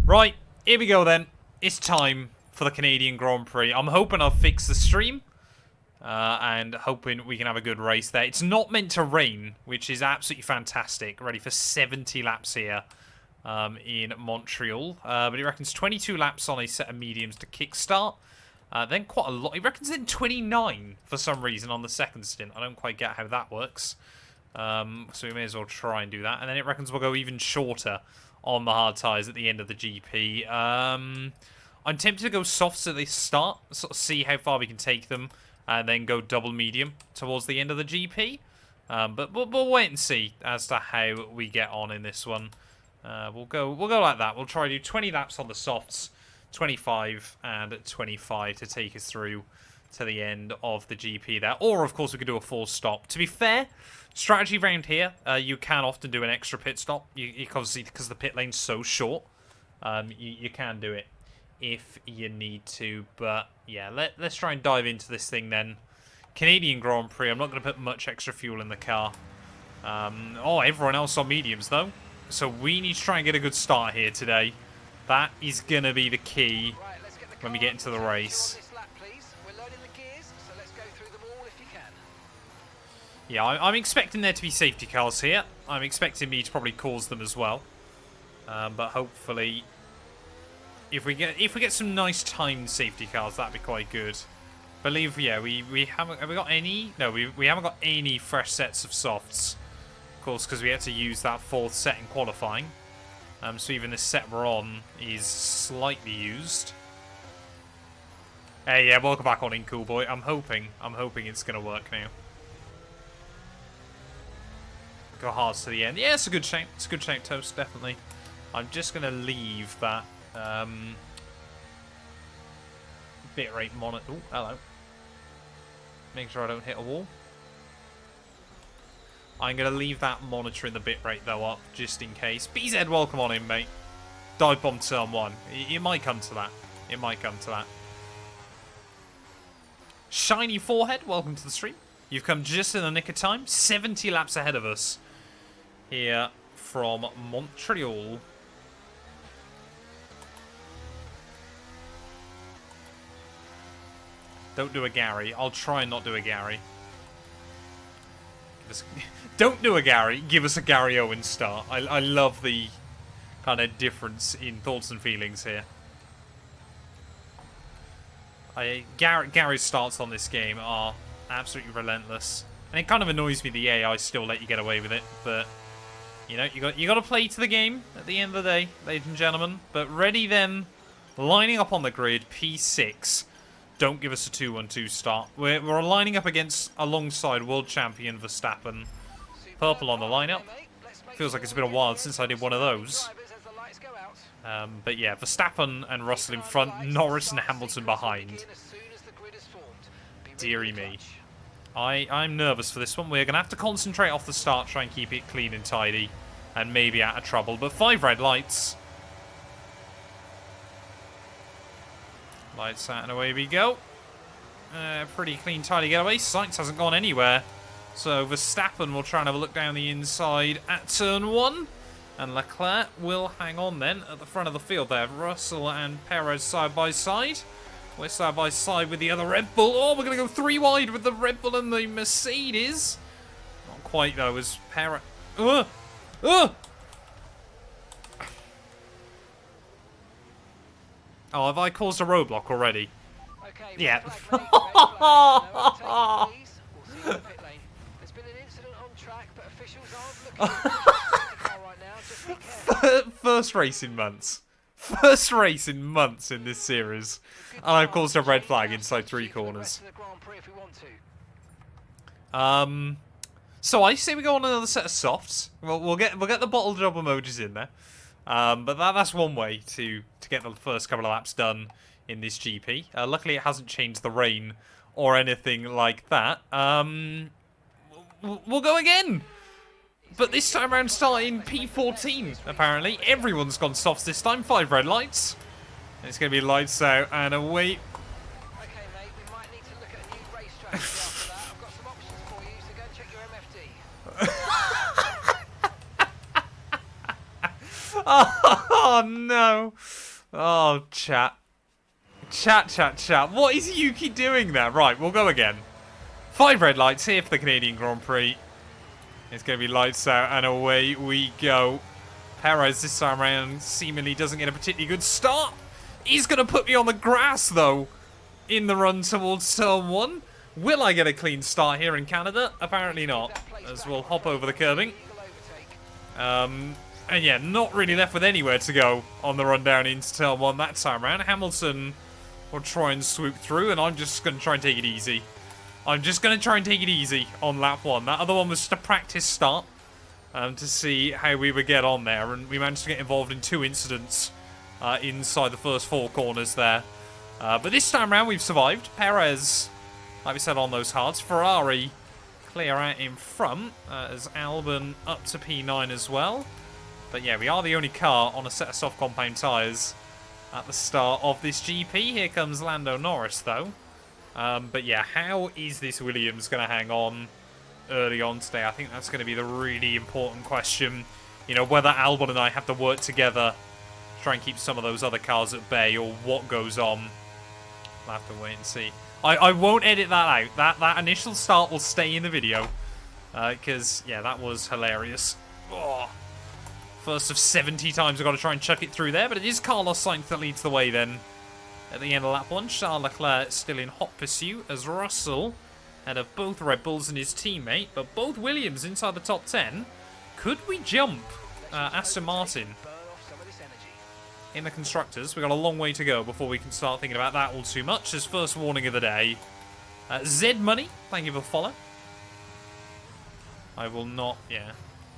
Right, here we go then. It's time for the Canadian Grand Prix. I'm hoping I'll fix the stream. And hoping we can have a good race there. It's not meant to rain, which is absolutely fantastic. Ready for 70 laps here in Montreal. But he reckons 22 laps on a set of mediums to kickstart. Then quite a lot. He reckons then 29 for some reason on the second stint. I don't quite get how that works. So we may as well try and do that. And then it reckons we'll go even shorter on the hard tyres at the end of the GP. I'm tempted to go softs at the start, sort of see how far we can take them, and then go double medium towards the end of the GP. But we'll wait and see as to how we get on in this one. We'll go like that. We'll try to do 20 laps on the softs, 25 and 25 to take us through to the end of the GP there. Or, of course, we could do a full stop. To be fair, strategy round here, you can often do an extra pit stop. You obviously, because the pit lane's so short, you can do it if you need to. But, yeah, let's try and dive into this thing then. Canadian Grand Prix, I'm not going to put much extra fuel in the car. Oh, everyone else on mediums, though. So we need to try and get a good start here today. That is going to be the key when we get into the race. Yeah, I'm expecting there to be safety cars here. I'm expecting me to probably cause them as well. But hopefully, if we get some nice timed safety cars, that'd be quite good. Believe, yeah, we haven't. Have we got any? No, we haven't got any fresh sets of softs. Of course, because we had to use that fourth set in qualifying. So even this set we're on is slightly used. Hey, yeah, welcome back on in, cool boy. I'm hoping it's gonna work now. Go hard to the end. Yeah, it's a good shape. It's a good shape toast, definitely. I'm just going to leave that bitrate monitor. Oh, hello. Make sure I don't hit a wall. I'm going to leave that monitoring the bitrate, though, up, just in case. BZ, welcome on in, mate. Dive bomb turn 1. It might come to that. It might come to that. Shiny Forehead, welcome to the stream. You've come just in the nick of time. 70 laps ahead of us here from Montreal. Don't do a Gary. I'll try and not do a Gary. Don't do a Gary. Give us a Gary Owen start. I love the kind of difference in thoughts and feelings here. Gary's starts on this game are absolutely relentless. And it kind of annoys me the AI still let you get away with it, but you know, you got to play to the game at the end of the day, ladies and gentlemen. But ready then, lining up on the grid, P6. Don't give us a 2-1-2 start. We're lining up alongside world champion Verstappen. Purple on the lineup. Feels like it's been a while since I did one of those. But yeah, Verstappen and Russell in front, Norris and Hamilton behind. Deary me. I'm nervous for this one. We're going to have to concentrate off the start, try and keep it clean and tidy, and maybe out of trouble. But 5 red lights. Lights out and away we go. Pretty clean, tidy getaway. Sainz hasn't gone anywhere. So Verstappen will try and have a look down the inside at turn 1. And Leclerc will hang on then at the front of the field there. Russell and Perez side by side. We're side by side with the other Red Bull. Oh, we're going to go 3 wide with the Red Bull and the Mercedes. Not quite, though, as Perez... Oh, have I caused a roadblock already? Okay, yeah. First race in months. First race in months in this series. And I've caused a red flag inside 3 corners. So I say we go on another set of softs. We'll get the bottle job emojis in there. But that's one way to get the first couple of laps done in this GP. Luckily it hasn't changed the rain or anything like that. We'll go again. But this time around starting P14, apparently. Everyone's gone softs this time. 5 red lights. It's going to be lights out and away. Okay, mate, we might need to look at a new race strategy after that. I've got some options for you, so go and check your MFD. Oh, no. Oh, chat. Chat. What is Yuki doing there? Right, we'll go again. 5 red lights here for the Canadian Grand Prix. It's going to be lights out and away we go. Perez this time around seemingly doesn't get a particularly good start. He's going to put me on the grass, though, in the run towards turn 1. Will I get a clean start here in Canada? Apparently not, as we'll hop over the curbing. And yeah, not really left with anywhere to go on the run down into turn 1 that time around. Hamilton will try and swoop through, and I'm just going to try and take it easy. I'm just going to try and take it easy on lap 1. That other one was just a practice start to see how we would get on there, and we managed to get involved in 2 incidents inside the first 4 corners there. But this time around, we've survived. Perez, like we said on those hards. Ferrari clear out in front as Albon up to P9 as well. But yeah, we are the only car on a set of soft compound tyres at the start of this GP. Here comes Lando Norris, though. But yeah, how is this Williams going to hang on early on today? I think that's going to be the really important question. You know, whether Albon and I have to work together to try and keep some of those other cars at bay, or what goes on. We'll have to wait and see. I won't edit that out. That initial start will stay in the video. Because, yeah, that was hilarious. Oh. First of 70 times I've got to try and chuck it through there. But it is Carlos Sainz that leads the way then. At the end of lap 1, Charles Leclerc still in hot pursuit as Russell, ahead of both Red Bulls and his teammate, but both Williams inside the top 10. Could we jump Aston Martin in the Constructors? We've got a long way to go before we can start thinking about that all too much. As first warning of the day, Zed Money, thank you for the follow. I will not, yeah,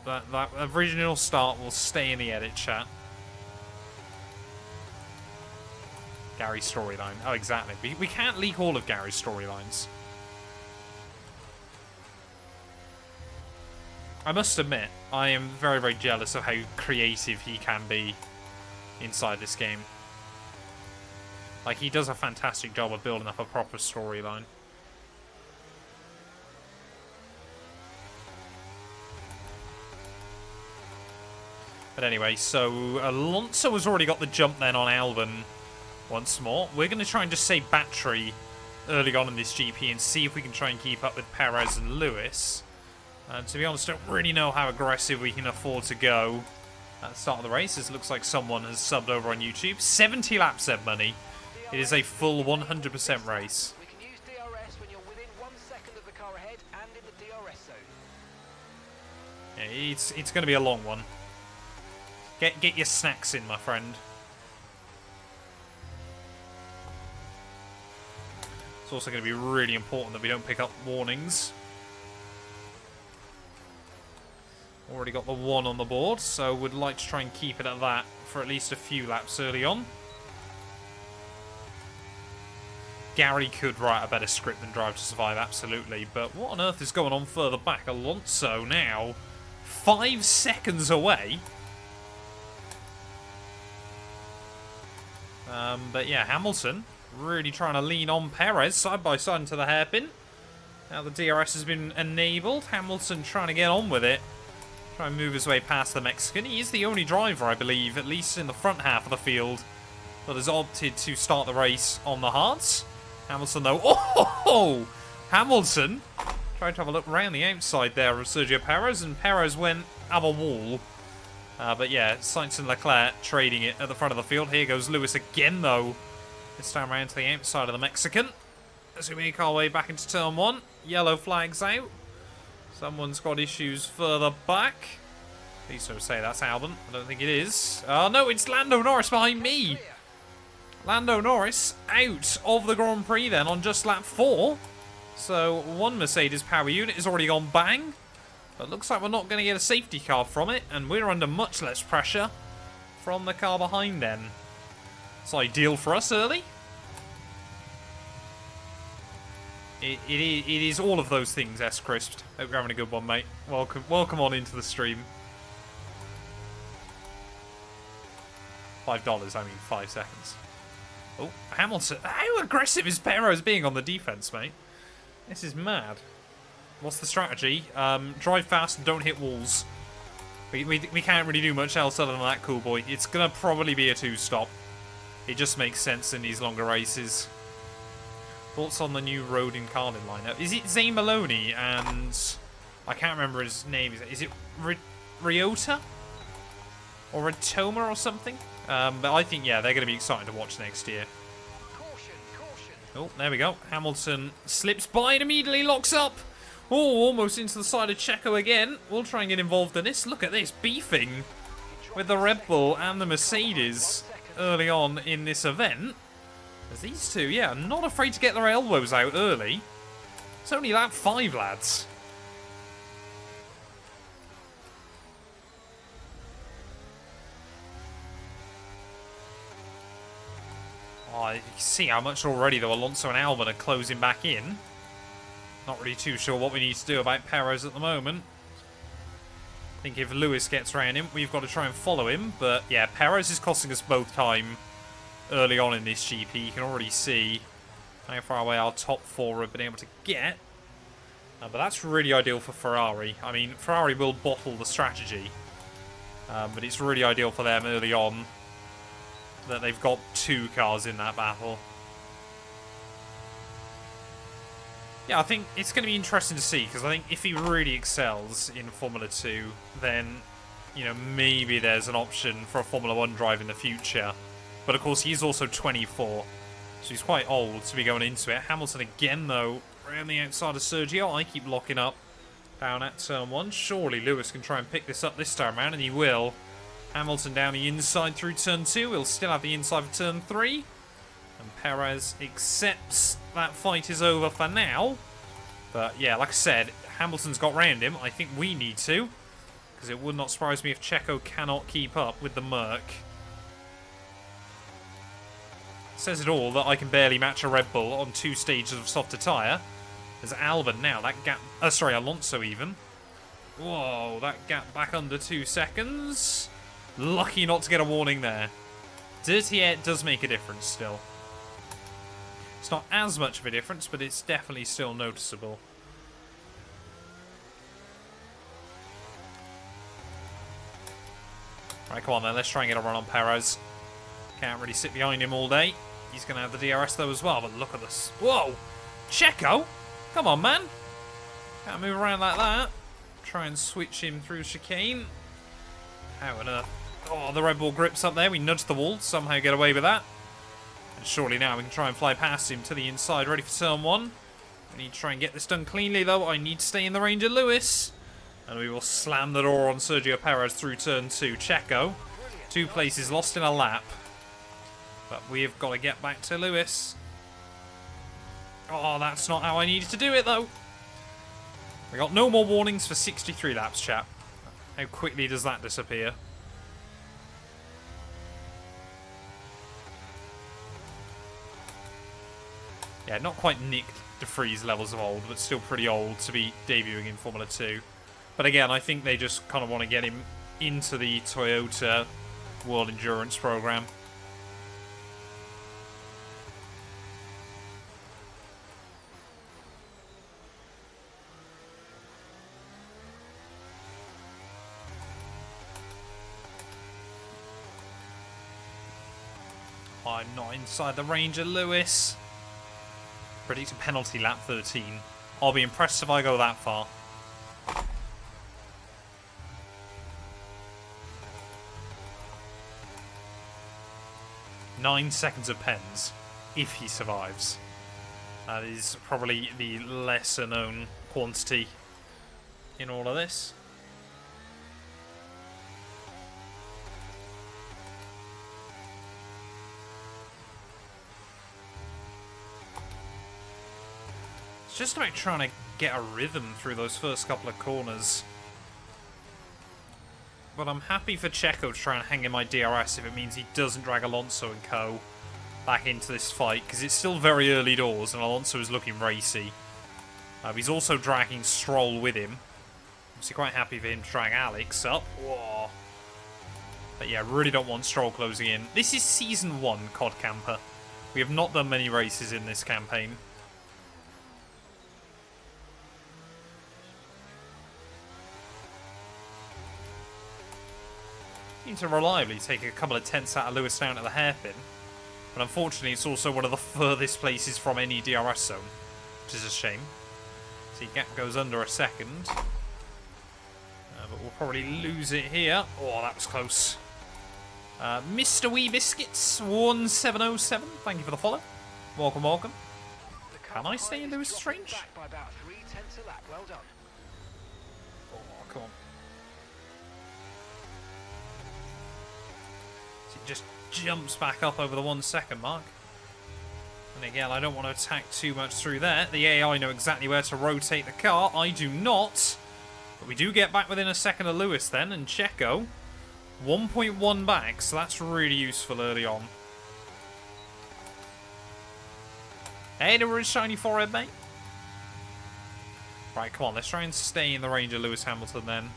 that original start will stay in the edit chat. Gary's storyline. Oh, exactly. We can't leak all of Gary's storylines. I must admit, I am very, very jealous of how creative he can be inside this game. Like, he does a fantastic job of building up a proper storyline. But anyway, so Alonso has already got the jump then on Albon. Once more, we're going to try and just save battery early on in this GP and see if we can try and keep up with Perez and Lewis. To be honest, don't really know how aggressive we can afford to go at the start of the race. It looks like someone has subbed over on YouTube. 70 laps, Zed Money. It is a full 100% race. We can use DRS when you're within 1 second of the car ahead and in the DRS zone. Yeah, it's going to be a long one. Get your snacks in, my friend. It's also going to be really important that we don't pick up warnings. Already got the 1 on the board, so would like to try and keep it at that for at least a few laps early on. Gary could write a better script than Drive to Survive, absolutely, but what on earth is going on further back? Alonso now 5 seconds away. But yeah, Hamilton really trying to lean on Perez side by side into the hairpin. Now the DRS has been enabled. Hamilton trying to get on with it. Try and move his way past the Mexican. He is the only driver, I believe, at least in the front half of the field, that has opted to start the race on the hards. Hamilton, though. Oh! Hamilton tried to have a look around the outside there of Sergio Perez, and Perez went up a wall. But yeah, Sainz and Leclerc trading it at the front of the field. Here goes Lewis again, though. This time around to the outside of the Mexican. As we make our way back into turn 1. Yellow flags out. Someone's got issues further back. Please don't say that's Albon. I don't think it is. Oh, no, it's Lando Norris behind me. Lando Norris out of the Grand Prix then on just lap 4. So one Mercedes power unit has already gone bang. But looks like we're not going to get a safety car from it. And we're under much less pressure from the car behind then. It's ideal for us early. It is all of those things, S-Crisped. Hope you're having a good one, mate. Welcome on into the stream. $5, I mean 5 seconds. Oh, Hamilton. How aggressive is Perez being on the defense, mate? This is mad. What's the strategy? Drive fast and don't hit walls. We can't really do much else other than that, cool boy. It's going to probably be a 2-stop. It just makes sense in these longer races. Thoughts on the new road in Carlin lineup? Is it Zane Maloney and... I can't remember his name. Is it Ryota? Or Ratoma or something? But I think, yeah, they're going to be exciting to watch next year. Caution, caution. Oh, there we go. Hamilton slips by and immediately locks up. Oh, almost into the side of Checo again. We'll try and get involved in this. Look at this, beefing with the Red Bull and the Mercedes early on in this event. As these two, yeah, not afraid to get their elbows out early. It's only lap 5, lads. Oh, you can see how much already, though, Alonso and Albon are closing back in. Not really too sure what we need to do about Perez at the moment. I think if Lewis gets around him, we've got to try and follow him. But yeah, Perez is costing us both time early on in this GP. You can already see how far away our top 4 have been able to get. But that's really ideal for Ferrari. I mean, Ferrari will bottle the strategy. But it's really ideal for them early on that they've got 2 cars in that battle. Yeah, I think it's going to be interesting to see, because I think if he really excels in Formula 2, then, you know, maybe there's an option for a Formula 1 drive in the future. But of course, he's also 24, so he's quite old to be going into it. Hamilton again, though, around the outside of Sergio. I keep locking up down at turn 1. Surely Lewis can try and pick this up this time around, and he will. Hamilton down the inside through turn 2. He'll still have the inside for turn 3. And Perez accepts that fight is over for now. But yeah, like I said, Hamilton's got round him. I think we need to, because it would not surprise me if Checo cannot keep up with the Merc. Says it all that I can barely match a Red Bull on 2 stages of softer tyre. There's Albon now. That gap... sorry, Alonso even. Whoa, that gap back under 2 seconds. Lucky not to get a warning there. Dirty air does make a difference still. It's not as much of a difference, but it's definitely still noticeable. Right, come on then. Let's try and get a run on Perez. Can't really sit behind him all day. He's going to have the DRS though as well, but look at this. Whoa! Checo! Come on, man. Can't move around like that. Try and switch him through chicane. How on earth? Oh, the Red Bull grips up there. We nudge the wall. Somehow get away with that. And surely now we can try and fly past him to the inside, ready for turn 1. We need to try and get this done cleanly, though. I need to stay in the range of Lewis. And we will slam the door on Sergio Perez through turn 2. Checo. 2 places lost in a lap. But we have got to get back to Lewis. Oh, that's not how I needed to do it, though. We got no more warnings for 63 laps, chap. How quickly does that disappear? Yeah, not quite Nick de Vries levels of old, but still pretty old to be debuting in Formula 2. But again, I think they just kind of want to get him into the Toyota World Endurance Program. I'm not inside the range of Lewis. Predicted penalty lap 13. I'll be impressed if I go that far. "9 seconds of pens, if he survives." That is probably the lesser known quantity in all of this. It's just about trying to get a rhythm through those first couple of corners. But I'm happy for Checo to try and hang in my DRS if it means he doesn't drag Alonso and co back into this fight, because it's still very early doors and Alonso is looking racy. He's also dragging Stroll with him. Obviously quite happy for him to drag Alex up. Whoa. But yeah, really don't want Stroll closing in. This is Season 1, COD Camper. We have not done many races in this campaign. Seem to reliably take a couple of tenths out of Lewis down at the hairpin. But unfortunately, it's also one of the furthest places from any DRS zone, which is a shame. See, gap goes under a second. But we'll probably lose it here. Oh, that was close. Mr. Wee Biscuits 1707, thank you for the follow. Welcome, welcome. Can I stay in Lewis Strange? By about 0.3 a lap. Well done. Oh, come on. So he just jumps back up over the 1 second mark. And again, I don't want to attack too much through there. The AI know exactly where to rotate the car. I do not. But we do get back within a second of Lewis then, and Checo 1.1 back, so that's really useful early on. Hey, there was shiny forehead, mate. Right, come on, let's try and stay in the range of Lewis Hamilton then.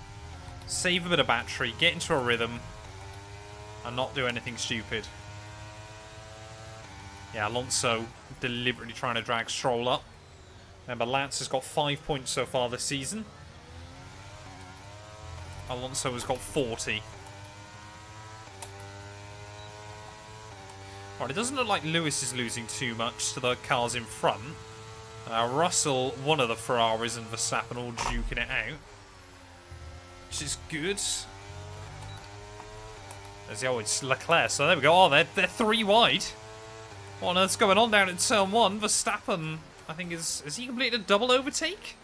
Save a bit of battery, get into a rhythm, and not do anything stupid. Yeah, Alonso deliberately trying to drag Stroll up. Remember, Lance has got 5 points so far this season. Alonso has got 40. Right, it doesn't look like Lewis is losing too much to the cars in front. Russell, one of the Ferraris, and Verstappen all duking it out, which is good. It's Leclerc, so there we go. Oh, they're 3 wide. What on earth's going on down in turn 1? Verstappen, I think, has he completed a double overtake?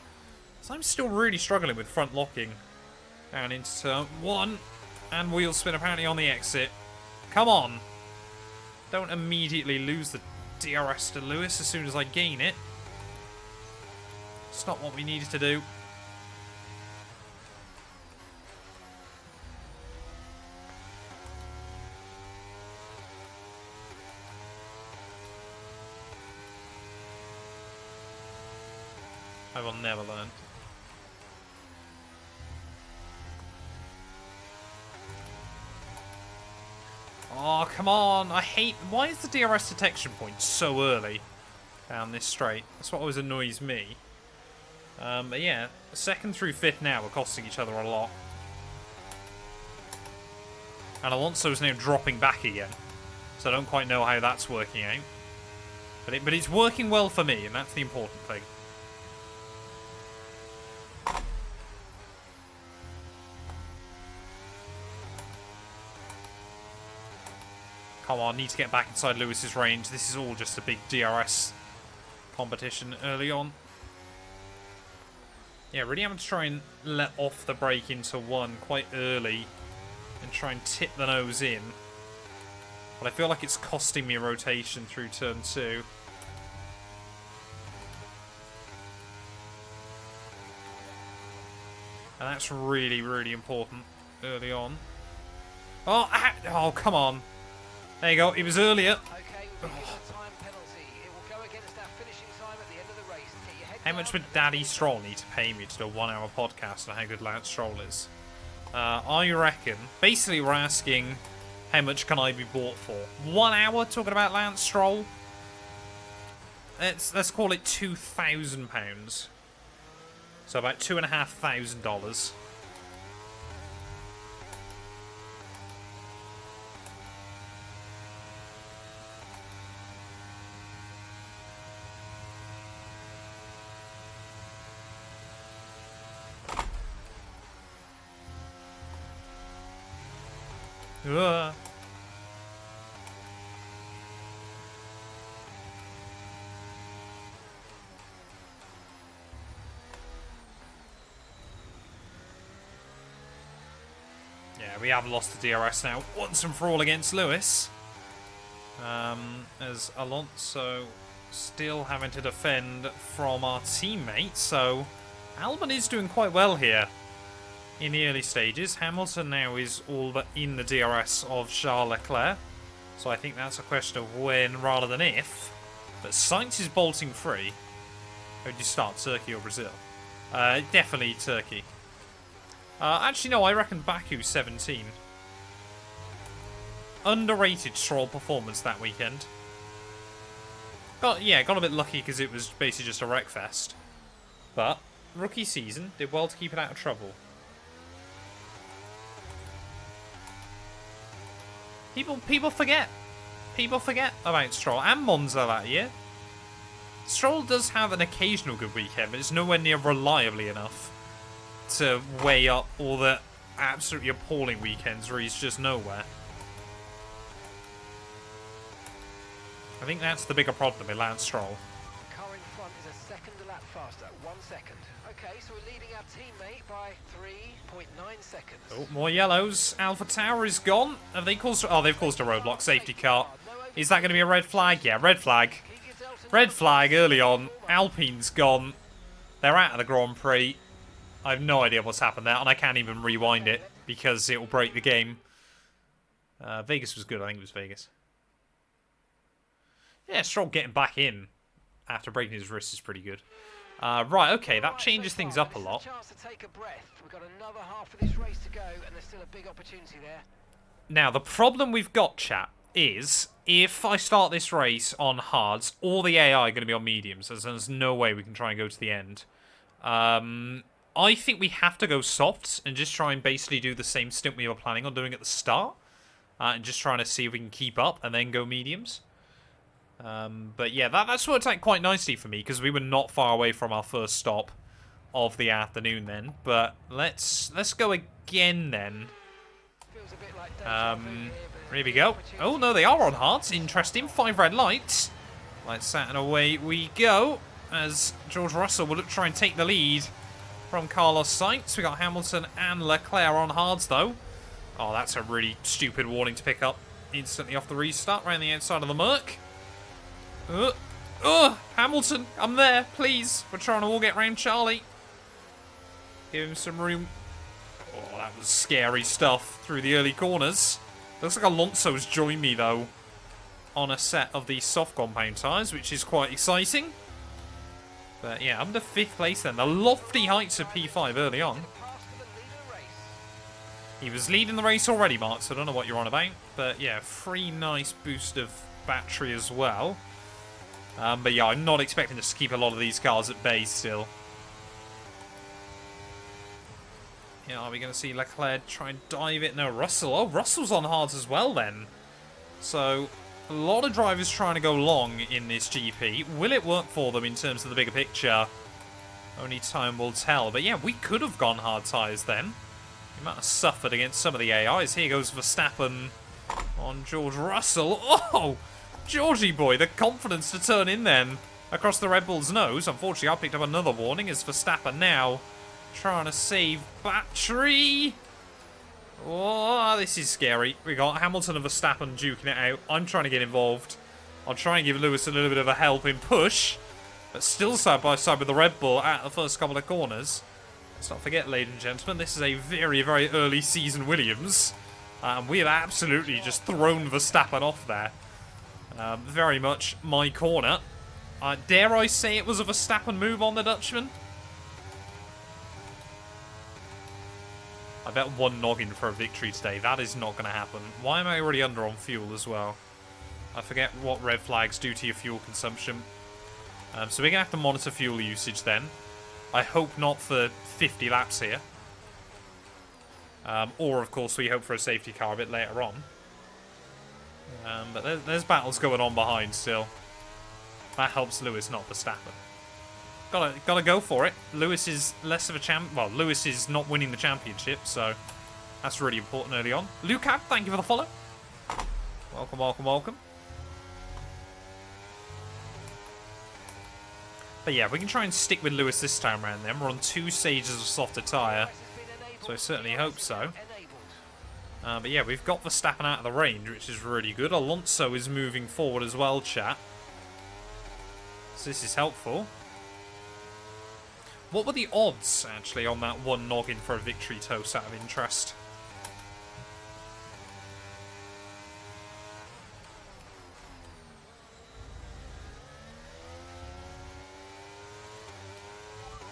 So I'm still really struggling with front locking down into turn 1. And wheel spin apparently on the exit. Come on. Don't immediately lose the DRS to Lewis as soon as I gain it. It's not what we needed to do. I will never learn. Oh, come on. I hate... Why is the DRS detection point so early down this straight? That's what always annoys me. But yeah, 2nd through 5th now are costing each other a lot. And Alonso's now dropping back again. So I don't quite know how that's working out. But it's working well for me, and that's the important thing. Come on, need to get back inside Lewis's range. This is all just a big DRS competition early on. Yeah, really having to try and let off the brake into 1 quite early and try and tip the nose in. But I feel like it's costing me a rotation through turn 2. And that's really, really important early on. Oh, come on. There you go. It was earlier. Okay, we'll give you a time penalty. It will go against our finishing time at the end of the race. Get your head How down. much would Daddy Stroll need to pay me to do a 1-hour podcast on how good Lance Stroll is? I reckon. Basically, we're asking how much can I be bought for. 1 hour talking about Lance Stroll? Let's call it £2,000. So about $2,500. Ugh. Yeah, we have lost the DRS now once and for all against Lewis. As Alonso still having to defend from our teammate, so Albon is doing quite well here in the early stages. Hamilton now is all but in the DRS of Charles Leclerc, so I think that's a question of when rather than if. But Sainz is bolting free. How would you start, Turkey or Brazil? Definitely Turkey. Actually, no, I reckon Baku 17. Underrated Stroll performance that weekend. Got a bit lucky because it was basically just a wreckfest. But rookie season, did well to keep it out of trouble. People forget. People forget about Stroll and Monza that year. Stroll does have an occasional good weekend, but it's nowhere near reliably enough to weigh up all the absolutely appalling weekends where he's just nowhere. I think that's the bigger problem with Lance Stroll. The car in front is a second a lap faster. 1 second. Okay, so we're leading our teammate by 3.9 seconds. Oh, more yellows. Alpha Tower is gone. Have they caused... Oh, they've caused a roadblock. Safety car. Is that going to be a red flag? Yeah, red flag. Red flag early on. Alpine's gone. They're out of the Grand Prix. I have no idea what's happened there, and I can't even rewind it because it will break the game. Vegas was good. I think it was Vegas. Yeah, Stroll getting back in after breaking his wrist is pretty good. Right, okay, that changes things up a lot. We've got another half of this race to go, and there's still a big opportunity there. Now, the problem we've got, chat, is if I start this race on hards, all the AI are going to be on mediums, as there's no way we can try and go to the end. I think we have to go softs and just try and basically do the same stint we were planning on doing at the start. And just trying to see if we can keep up and then go mediums. But yeah, that's worked out quite nicely for me because we were not far away from our first stop of the afternoon then. But let's go again then. Here we go. Oh no, they are on hards. Interesting. 5 red lights. Lights out and away we go as George Russell will try and take the lead from Carlos Sainz. We got Hamilton and Leclerc on hards though. Oh, that's a really stupid warning to pick up instantly off the restart around the outside of the Merc. Hamilton, I'm there, please. We're trying to all get round Charlie. Give him some room. Oh, that was scary stuff through the early corners. Looks like Alonso's joined me, though, on a set of these soft compound tyres, which is quite exciting. But yeah, under 5th place then. The lofty heights of P5 early on. He was leading the race already, Mark, so I don't know what you're on about. But yeah, free nice boost of battery as well. But yeah, I'm not expecting us to keep a lot of these cars at bay still. Yeah, are we going to see Leclerc try and dive it? No, Russell. Oh, Russell's on hards as well then. So, a lot of drivers trying to go long in this GP. Will it work for them in terms of the bigger picture? Only time will tell. But yeah, we could have gone hard tyres then. We might have suffered against some of the AIs. Here goes Verstappen on George Russell. Oh! Georgie boy, the confidence to turn in then across the Red Bull's nose. Unfortunately, I picked up another warning as Verstappen now trying to save battery. Oh, this is scary. We got Hamilton and Verstappen duking it out. I'm trying to get involved. I'll try and give Lewis a little bit of a helping push, but still side by side with the Red Bull at the first couple of corners. Let's not forget, ladies and gentlemen, this is a very, very early season Williams. We have absolutely just thrown Verstappen off there. Very much my corner. Dare I say it was a Verstappen move on the Dutchman? I bet one noggin for a victory today. That is not going to happen. Why am I already under on fuel as well? I forget what red flags do to your fuel consumption. So we're going to have to monitor fuel usage then. I hope not for 50 laps here. Or, of course, we hope for a safety car a bit later on. But there's battles going on behind still. That helps Lewis, not Verstappen. Gotta go for it. Lewis is less of a champ. Well, Lewis is not winning the championship, so that's really important early on. Lucas, thank you for the follow. Welcome, welcome, welcome. But yeah, we can try and stick with Lewis this time around then. We're on 2 stages of softer tyre, so I certainly hope so. But yeah, we've got Verstappen out of the range, which is really good. Alonso is moving forward as well, chat. So this is helpful. What were the odds, actually, on that one noggin for a victory toast out of interest?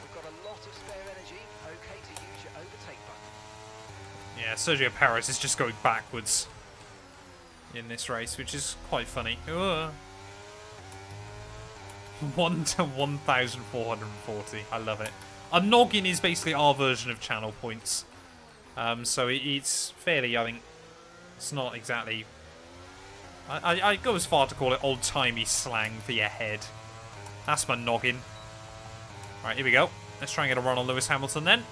We've got a lot of spare energy. Okay to use your overtake button. Yeah, Sergio Perez is just going backwards in this race, which is quite funny. 1 to 1,440. I love it. A noggin is basically our version of channel points. So it's fairly, I think, it's not exactly I go as far to call it old-timey slang for your head. That's my noggin. Right, here we go. Let's try and get a run on Lewis Hamilton then.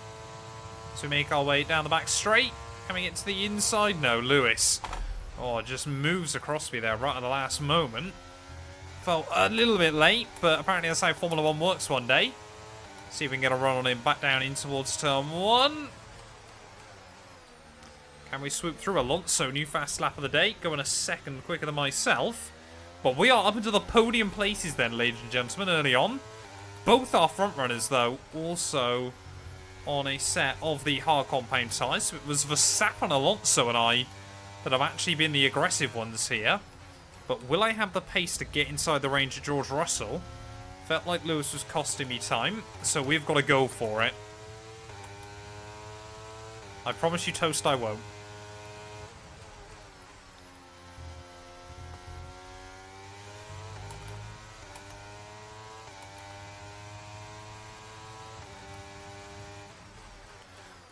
So we make our way down the back straight. Can we get to the inside? No, Lewis. Oh, just moves across me there right at the last moment. Felt a little bit late, but apparently that's how Formula 1 works one day. See if we can get a run on him back down in towards turn 1. Can we swoop through? Alonso, new fast lap of the day. Going a second quicker than myself. But we are up into the podium places then, ladies and gentlemen, early on. Both our front runners, though, also on a set of the hard compound tyres. So it was Verstappen, Alonso and I that have actually been the aggressive ones here. But will I have the pace to get inside the range of George Russell? Felt like Lewis was costing me time, so we've got to go for it. I promise you, Toast, I won't.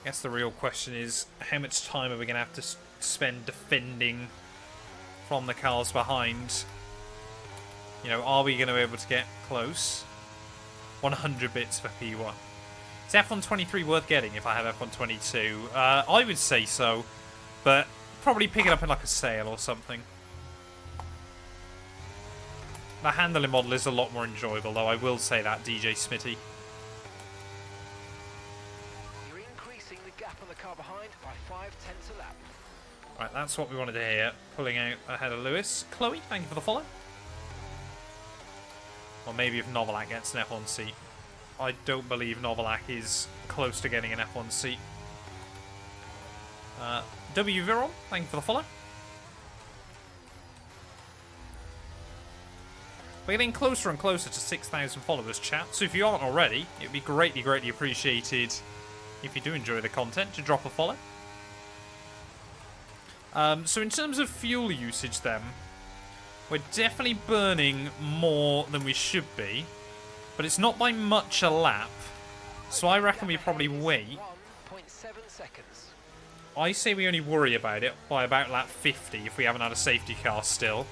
I guess the real question is, how much time are we going to have to spend defending from the cars behind? You know, are we going to be able to get close? 100 bits for P1. Is F123 worth getting if I have F122? I would say so, but probably pick it up in like a sale or something. The handling model is a lot more enjoyable, though, I will say that, DJ Smitty. Car behind by 0.5 a lap. Right, that's what we wanted to hear. Pulling out ahead of Lewis. Chloe, thank you for the follow. Or maybe if Novalak gets an F1 seat. I don't believe Novalak is close to getting an F1 seat. W Viron, thank you for the follow. We're getting closer and closer to 6,000 followers, chat. So if you aren't already, it would be greatly, greatly appreciated if you do enjoy the content, to drop a follow. So in terms of fuel usage then, we're definitely burning more than we should be, but it's not by much a lap. So I reckon we probably wait. 1.7 seconds. I say we only worry about it by about lap 50 if we haven't had a safety car still.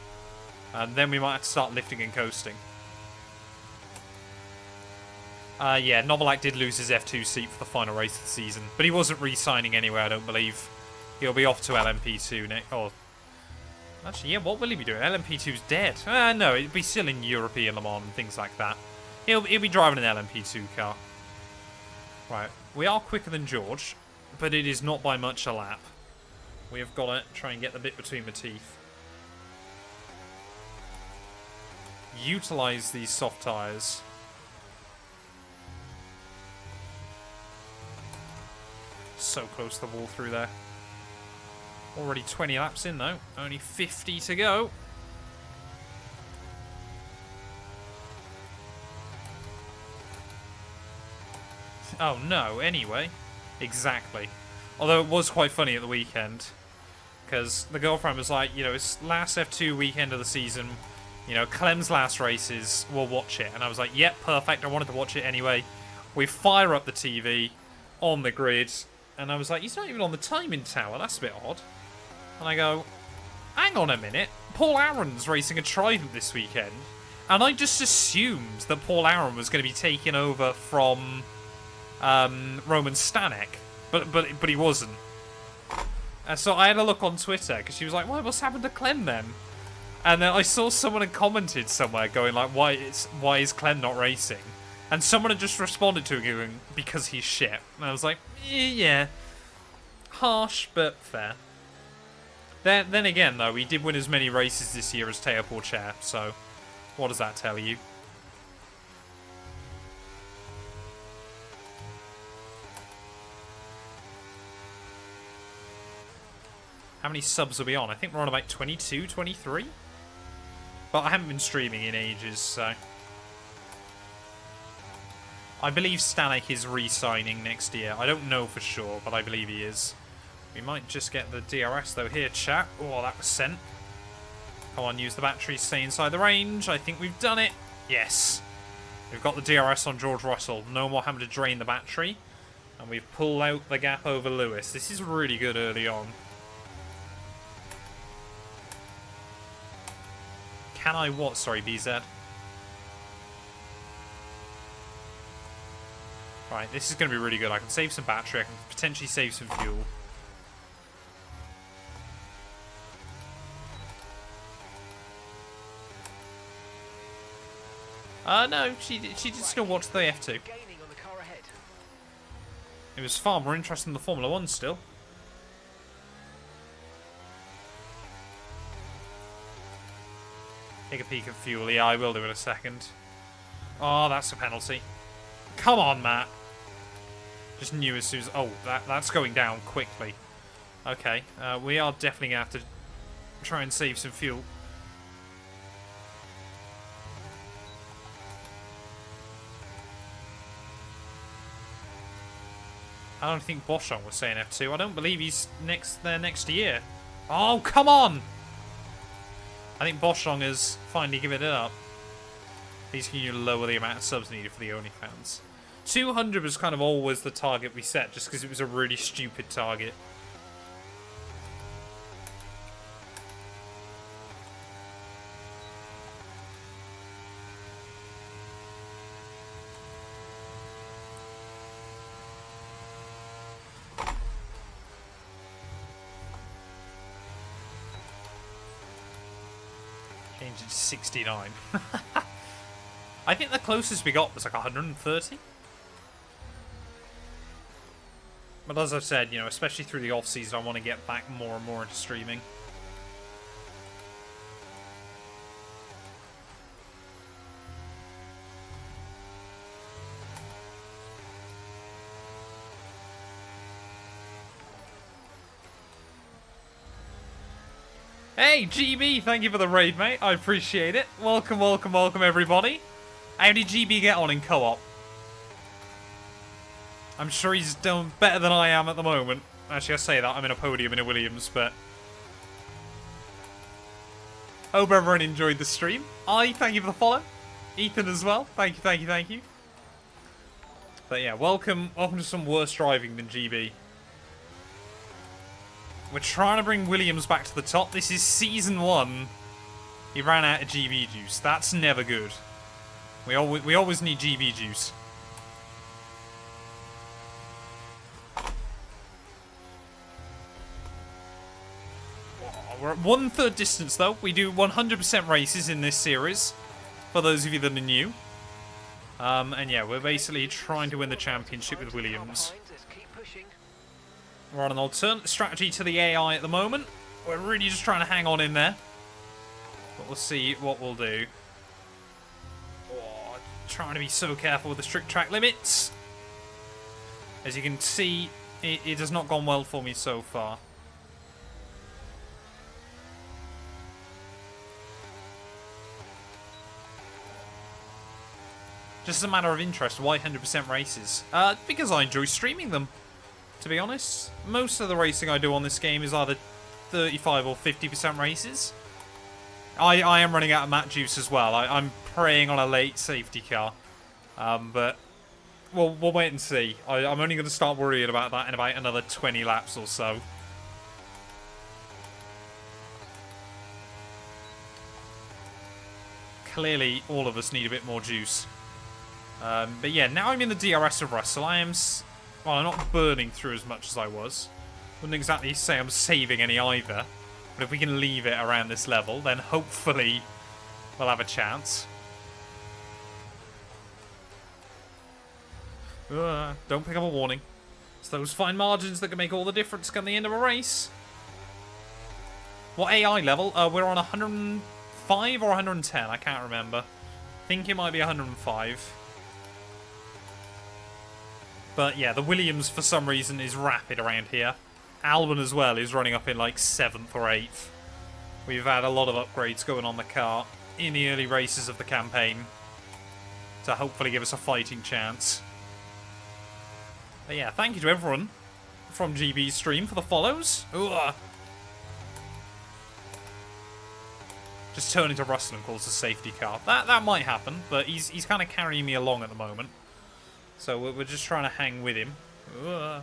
And then we might have to start lifting and coasting. Yeah, Novalak did lose his F2 seat for the final race of the season, but he wasn't re-signing anyway, I don't believe. He'll be off to LMP2 next. Oh, actually, yeah, what will he be doing? LMP2's dead. No, it'll be still in European Le Mans and things like that. He'll be driving an LMP2 car. Right, we are quicker than George, but it is not by much a lap. We have got to try and get the bit between the teeth. Utilise these soft tyres. So close to the wall through there. Already 20 laps in though. Only 50 to go. Oh no, anyway. Exactly. Although it was quite funny at the weekend. Because the girlfriend was like, you know, it's last F2 weekend of the season. You know, Clem's last races, we'll watch it. And I was like, yep, perfect. I wanted to watch it anyway. We fire up the TV on the grid. And I was like, he's not even on the timing tower. That's a bit odd. And I go, hang on a minute. Paul Aaron's racing a Trident this weekend. And I just assumed that Paul Aaron was going to be taking over from Roman Stanek. But he wasn't. And so I had a look on Twitter because she was like, what's happened to Clem then? And then I saw someone had commented somewhere going like, why is Clem not racing? And someone had just responded to it going, because he's shit. And I was like, yeah. Harsh, but fair. Then again, though, he did win as many races this year as Teo Porcher, so what does that tell you? How many subs are we on? I think we're on about 22, 23? But I haven't been streaming in ages, so... I believe Stanek is re-signing next year. I don't know for sure, but I believe he is. We might just get the DRS, though, here, chat. Oh, that was sent. Come on, use the battery, stay inside the range. I think we've done it. Yes. We've got the DRS on George Russell. No more having to drain the battery. And we've pulled out the gap over Lewis. This is really good early on. Can I what? Sorry, BZ. Right, this is going to be really good. I can save some battery. I can potentially save some fuel. No, she did still watch the F2. Gaining on the car ahead. It was far more interesting than the Formula 1 still. Take a peek at fuel. Yeah, I will do in a second. Oh, that's a penalty. Come on, Matt. Just knew as soon as... Oh, that's going down quickly. Okay, we are definitely going to have to try and save some fuel. I don't think Boschon was saying F2. I don't believe he's there next year. Oh, come on! I think Boschon has finally given it up. Please can you lower the amount of subs needed for the OnlyFans? 200 was kind of always the target we set, just because it was a really stupid target. Changed it to 69. I think the closest we got was like 130. But as I've said, you know, especially through the off-season, I want to get back more and more into streaming. Hey, GB, thank you for the raid, mate. I appreciate it. Welcome, welcome, welcome, everybody. How did GB get on in co-op? I'm sure he's done better than I am at the moment. Actually, I say that. I'm in a podium in a Williams, but... Hope everyone enjoyed the stream. Thank you for the follow. Ethan as well. Thank you, thank you, thank you. But yeah, welcome to some worse driving than GB. We're trying to bring Williams back to the top. This is season 1. He ran out of GB juice. That's never good. We always need GB juice. We're at 1/3 distance though. We do 100% races in this series, for those of you that are new. And yeah, we're basically trying to win the championship with Williams. We're on an alternate strategy to the AI at the moment. We're really just trying to hang on in there. But we'll see what we'll do. Oh, trying to be so careful with the strict track limits. As you can see, it has not gone well for me so far. Just as a matter of interest, why 100% races? Because I enjoy streaming them, to be honest. Most of the racing I do on this game is either 35 or 50% races. I am running out of mat juice as well. I'm preying on a late safety car. But we'll wait and see. I'm only going to start worrying about that in about another 20 laps or so. Clearly, all of us need a bit more juice. But yeah, now I'm in the DRS of Russell. I'm not burning through as much as I was. Wouldn't exactly say I'm saving any either. But if we can leave it around this level, then hopefully we'll have a chance. Don't pick up a warning. It's those fine margins that can make all the difference come the end of a race. What AI level? We're on 105 or 110, I can't remember. I think it might be 105. But yeah, the Williams for some reason is rapid around here. Albon as well is running up in like 7th or 8th. We've had a lot of upgrades going on the car in the early races of the campaign to hopefully give us a fighting chance. But yeah, thank you to everyone from GB's stream for the follows. Ugh. Just turn into Russell and calls a safety car. That might happen, but he's kind of carrying me along at the moment. So we're just trying to hang with him. Ugh.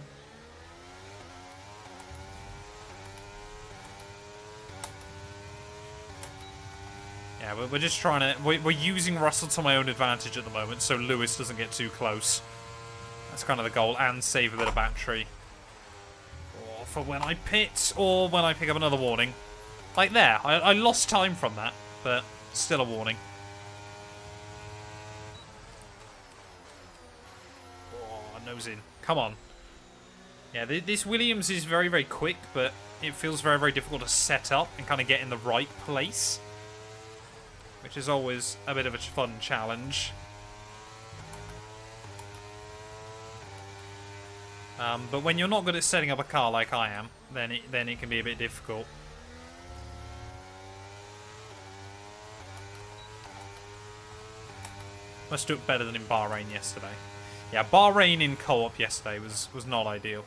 Yeah, Yeah, we're just trying to... We're using Russell to my own advantage at the moment, so Lewis doesn't get too close. That's kind of the goal, and save a bit of battery. Or for when I pit, or when I pick up another warning. Like there, I lost time from that, but still a warning. Oh, nose in. Come on. Yeah, this Williams is very, very quick, but it feels very, very difficult to set up and kind of get in the right place. Which is always a bit of a fun challenge. But when you're not good at setting up a car like I am, then it can be a bit difficult. Must do it better than in Bahrain yesterday. Yeah, Bahrain in co-op yesterday was not ideal.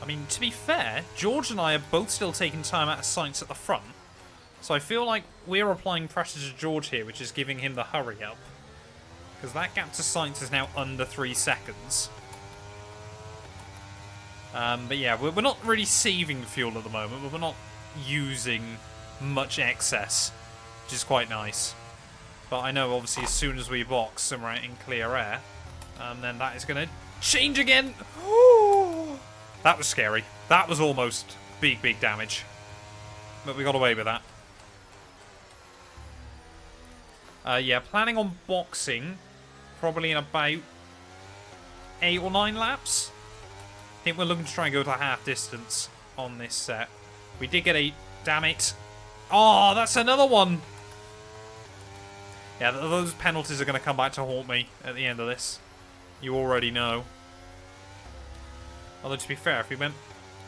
I mean, to be fair, George and I are both still taking time out of Sainz at the front. So I feel like we're applying pressure to George here, which is giving him the hurry up. Because that gap to Sainz is now under 3 seconds. But yeah, we're not really saving fuel at the moment, but we're not using much excess, which is quite nice. But I know, obviously, as soon as we box and we're in clear air, then that is going to change again. That was scary. That was almost big, big damage. But we got away with that. Yeah, planning on boxing probably in about 8 or 9 laps. I think we're looking to try and go to half distance on this set. We did get 8. Damn it. Oh, that's another one. Yeah, those penalties are going to come back to haunt me at the end of this. You already know. Although, to be fair, if we went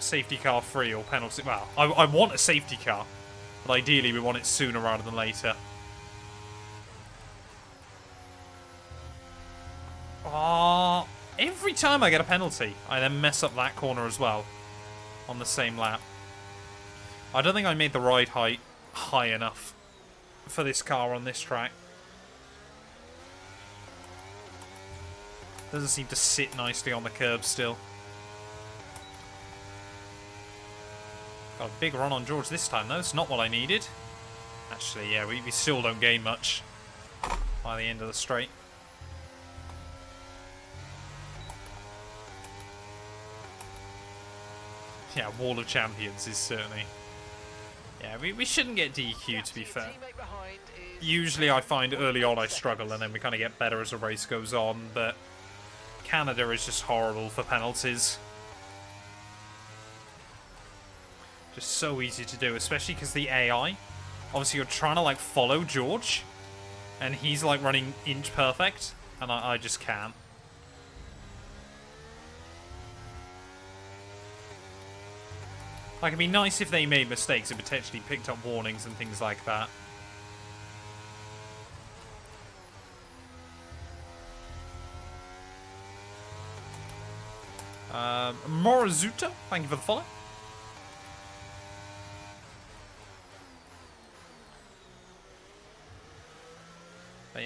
safety car free or penalty... Well, I want a safety car. But ideally, we want it sooner rather than later. Oh, every time I get a penalty, I then mess up that corner as well. On the same lap. I don't think I made the ride height high enough for this car on this track. Doesn't seem to sit nicely on the curb still. Got a big run on George this time, though. It's not what I needed. Actually, yeah, we still don't gain much by the end of the straight. Yeah, Wall of Champions is certainly... Yeah, we shouldn't get DQ, to be fair. Usually I find early on I struggle, and then we kind of get better as the race goes on, but Canada is just horrible for penalties. Just so easy to do, especially because the AI, obviously you're trying to like follow George, and he's like running inch perfect, and I just can't. Like, it'd be nice if they made mistakes and potentially picked up warnings and things like that. Morizuto, thank you for the follow.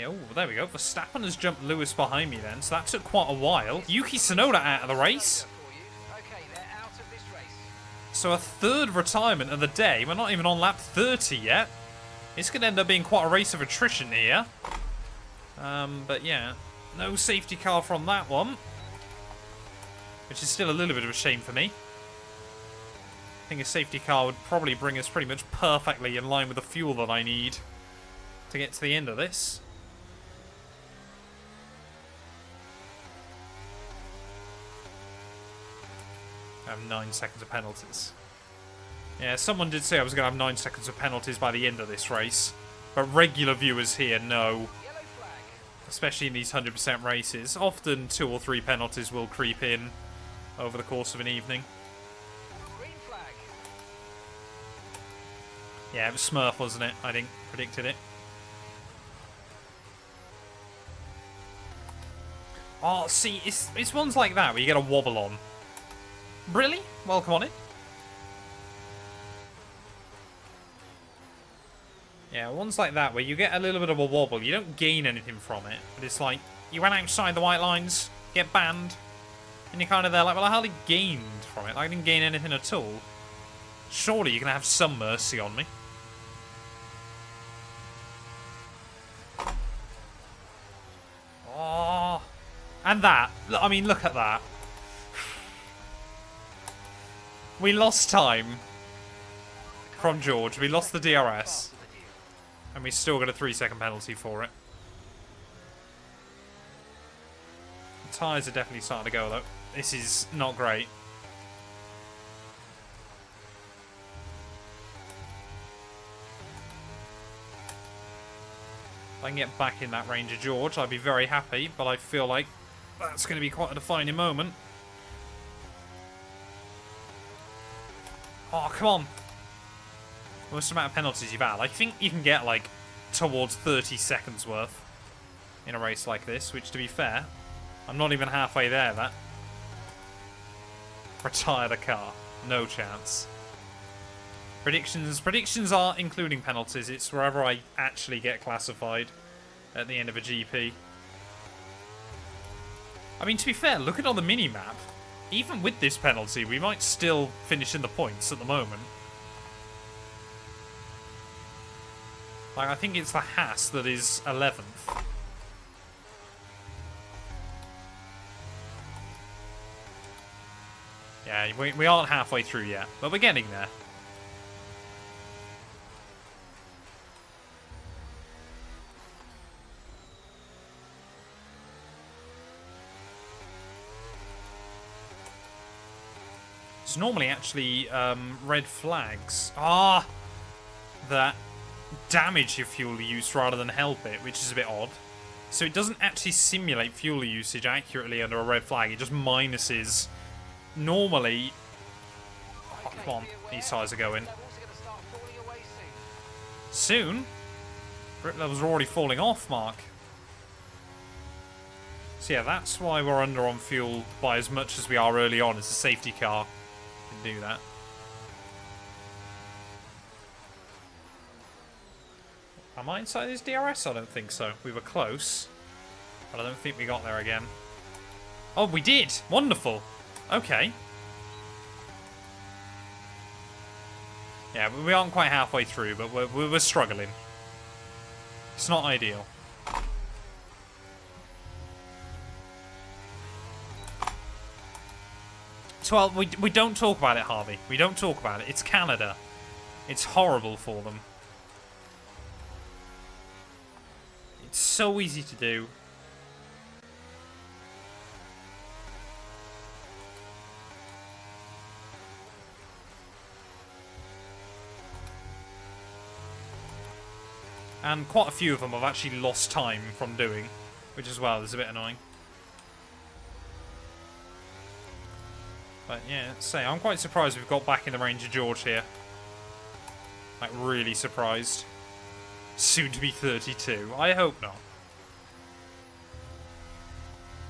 Oh, there we go. Verstappen has jumped Lewis behind me then, so that took quite a while. Yuki Tsunoda out of the race. So a third retirement of the day. We're not even on lap 30 yet. It's going to end up being quite a race of attrition here. But yeah, no safety car from that one. Which is still a little bit of a shame for me. I think a safety car would probably bring us pretty much perfectly in line with the fuel that I need to get to the end of this. I have 9 seconds of penalties. Yeah, someone did say I was going to have 9 seconds of penalties by the end of this race. But regular viewers here know. Especially in these 100% races. Often 2 or 3 penalties will creep in over the course of an evening. Yeah, it was Smurf, wasn't it? I think predicted it. Oh, see, it's ones like that where you get a wobble on. Really? Welcome on it. Yeah, ones like that where you get a little bit of a wobble. You don't gain anything from it. But it's like, you went outside the white lines, get banned, and you're kind of there like, well, I hardly gained from it. I didn't gain anything at all. Surely you can have some mercy on me. Oh, and that. I mean, look at that. We lost time from George. We lost the DRS. And we still got a 3-second penalty for it. The tyres are definitely starting to go, though. This is not great. If I can get back in that range of George, I'd be very happy, but I feel like that's going to be quite a defining moment. Oh, come on. What's the amount of penalties you've had? I think you can get, like, towards 30 seconds worth in a race like this, which, to be fair, I'm not even halfway there, that. Retire the car. No chance. Predictions. Predictions are including penalties. It's wherever I actually get classified at the end of a GP. I mean, to be fair, looking on the mini-map, even with this penalty, we might still finish in the points at the moment. Like, I think it's the Haas that is 11th. Yeah, we aren't halfway through yet, but we're getting there. It's normally actually red flags. That damage your fuel use rather than help it, which is a bit odd. So it doesn't actually simulate fuel usage accurately under a red flag. It just minuses. Normally, oh, come on, these tyres are going. Soon? Grip levels are already falling off, Mark. So yeah, that's why we're under on fuel by as much as we are early on. It's a safety car. Can do that. Am I inside this DRS? I don't think so. We were close, but I don't think we got there again. Oh, we did! Wonderful! Okay. Yeah, we aren't quite halfway through, but we're struggling. It's not ideal. Well, we don't talk about it, Harvey. We don't talk about it. It's Canada. It's horrible for them. It's so easy to do. And quite a few of them I've actually lost time from doing, which as well is a bit annoying. But yeah, say I'm quite surprised we've got back in the range of George here. Like, really surprised. Soon to be 32. I hope not.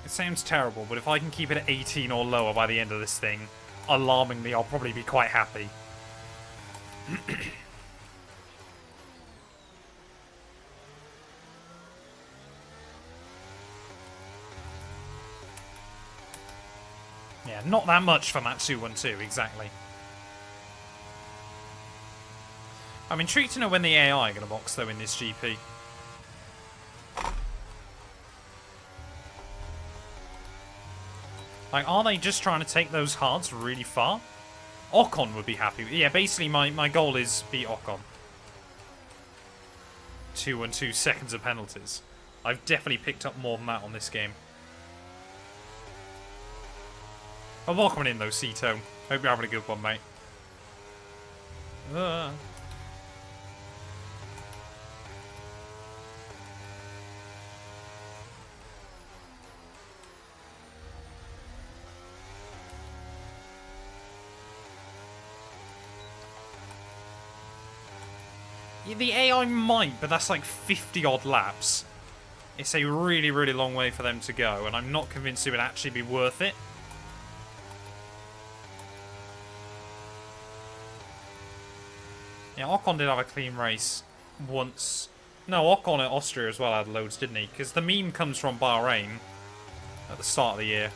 It sounds terrible, but if I can keep it at 18 or lower by the end of this thing, alarmingly, I'll probably be quite happy. Yeah, not that much for Matt212, exactly. I'm intrigued to know when the AI are going to box, though, in this GP. Like, are they just trying to take those hards really far? Ocon would be happy. Yeah, basically, my goal is beat Ocon. 2 seconds of penalties. I've definitely picked up more than that on this game. Oh, welcome in, though, C-Tone. Hope you're having a good one, mate. The AI might, but that's like 50-odd laps. It's a really, really long way for them to go, and I'm not convinced it would actually be worth it. Yeah, Ocon did have a clean race once. No, Ocon at Austria as well had loads, didn't he? Because the meme comes from Bahrain at the start of the year.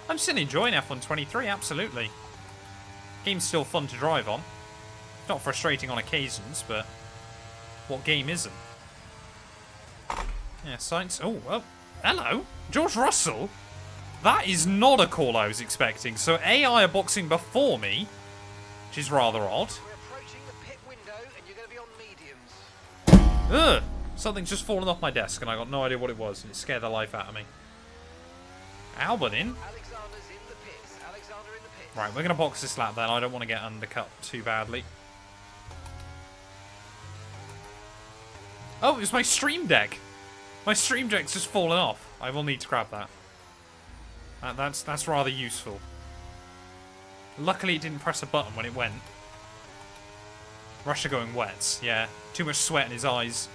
I'm still enjoying F1 23, absolutely. Game's still fun to drive on. Not frustrating on occasions, but what game isn't? Yeah, science. Oh, well, hello, George Russell. That is not a call I was expecting. So AI are boxing before me, which is rather odd. We're approaching the pit window, and you're going to be on mediums. Ugh! Something's just fallen off my desk, and I got no idea what it was, and it scared the life out of me. Albon in. Alexander's in the pits. Alexander in the pits. Right, we're going to box this lap then. I don't want to get undercut too badly. Oh, it was my stream deck. My stream deck's just fallen off. I will need to grab that. That's rather useful. Luckily, it didn't press a button when it went. Russia going wet. Yeah, too much sweat in his eyes.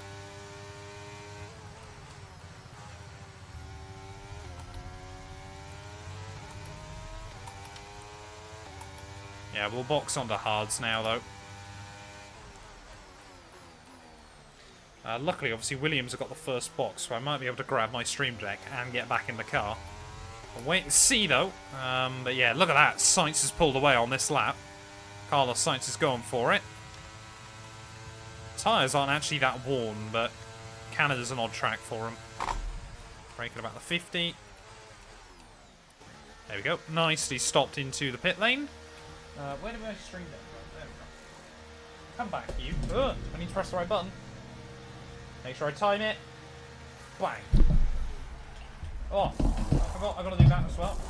Yeah, we'll box onto hards now, though. Luckily, obviously, Williams have got the first box, so I might be able to grab my stream deck and get back in the car. I'll wait and see, though. But yeah, look at that. Sainz has pulled away on this lap. Carlos Sainz is going for it. Tyres aren't actually that worn, but Canada's an odd track for him. Braking about the 50. There we go. Nicely stopped into the pit lane. Where did my stream deck go? There we go. Come back, you. Ugh, I need to press the right button. Make sure I time it. Bang. Oh, I forgot I got to do that as well.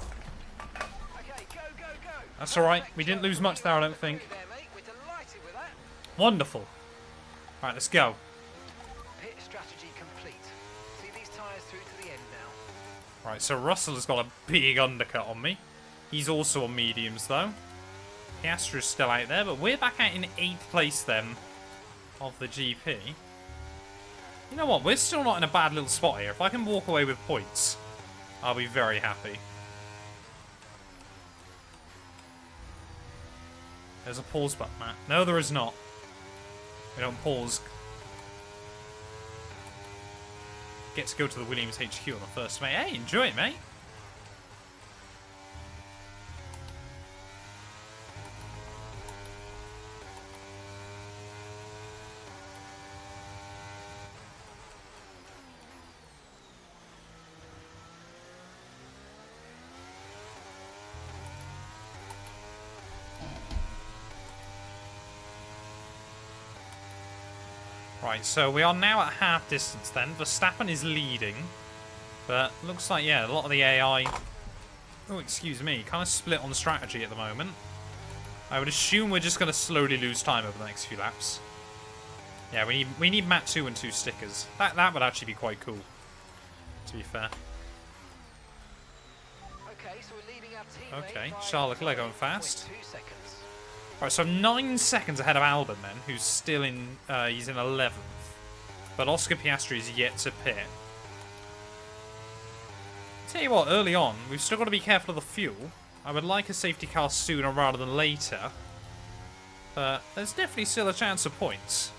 Okay, go, go, go. That's alright. We didn't lose much there, I don't think. There, mate. We're delighted with that. Wonderful. Alright, let's go. Pit strategy complete. See these tyres through to the end now. Right, so Russell has got a big undercut on me. He's also on mediums, though. Piastri's still out there, but we're back out in 8th place, then, of the GP. You know what? We're still not in a bad little spot here. If I can walk away with points, I'll be very happy. There's a pause button, Matt. No, there is not. We don't pause. Get to go to the Williams HQ on the 1st of May. Hey, enjoy it, mate. Right, so we are now at half distance then. Verstappen is leading. But looks like, yeah, a lot of the AI... Oh, excuse me. Kind of split on strategy at the moment. I would assume we're just going to slowly lose time over the next few laps. Yeah, we need Matt212 stickers. That would actually be quite cool, to be fair. Okay, so we're leading our teammate Okay, by Charles Leclerc going fast. 0.2 seconds. Right, so I'm 9 seconds ahead of Albon then, who's still in, he's in 11th. But Oscar Piastri is yet to pit. Tell you what, early on, we've still got to be careful of the fuel. I would like a safety car sooner rather than later. But there's definitely still a chance of points.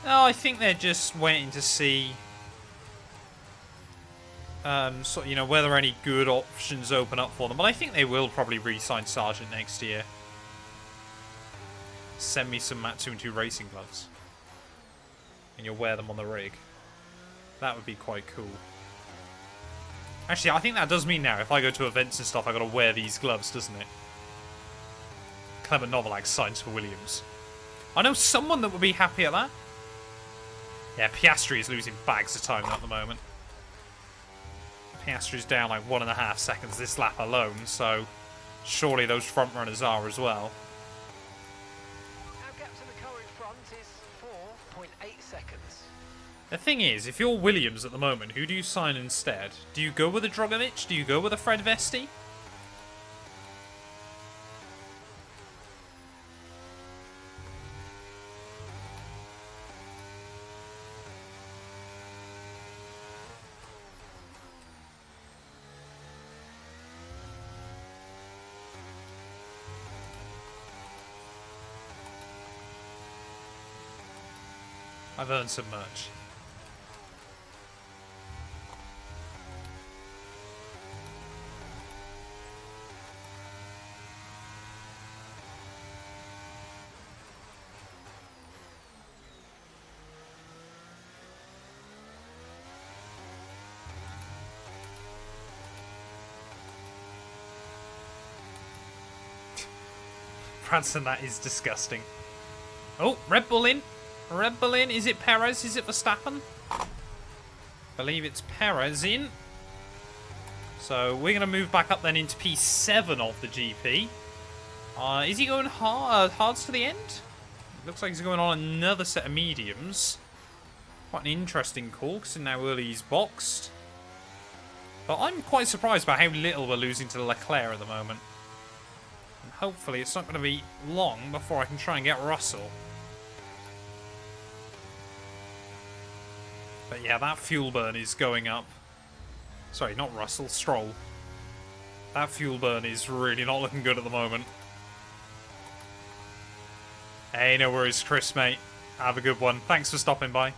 Oh, I think they're just waiting to see... so, you know, whether any good options open up for them. But I think they will probably re-sign Sargent next year. Send me some Matt212 racing gloves. And you'll wear them on the rig. That would be quite cool. Actually, I think that does mean now, if I go to events and stuff, I got to wear these gloves, doesn't it? Clement Novalak signs for Williams. I know someone that would be happy at that. Yeah, Piastri is losing bags of time at the moment. Piastri's down like 1.5 seconds this lap alone, so surely those front runners are as well. Our gap to the car in front is 4.8 seconds. The thing is, if you're Williams at the moment, who do you sign instead? Do you go with a Drogovic? Do you go with a Fred Vesti? I've earned some merch. Branson, that is disgusting. Oh, Red Bull in. Red Bull in. Is it Perez? Is it Verstappen? Believe it's Perez in. So we're going to move back up then into P7 of the GP. Is he going hards to the end? Looks like he's going on another set of mediums. Quite an interesting call, because now early he's boxed. But I'm quite surprised by how little we're losing to Leclerc at the moment. And hopefully it's not going to be long before I can try and get Russell. But yeah, that fuel burn is going up. Sorry, not Russell, Stroll. That fuel burn is really not looking good at the moment. Hey, no worries, Chris, mate. Have a good one. Thanks for stopping by.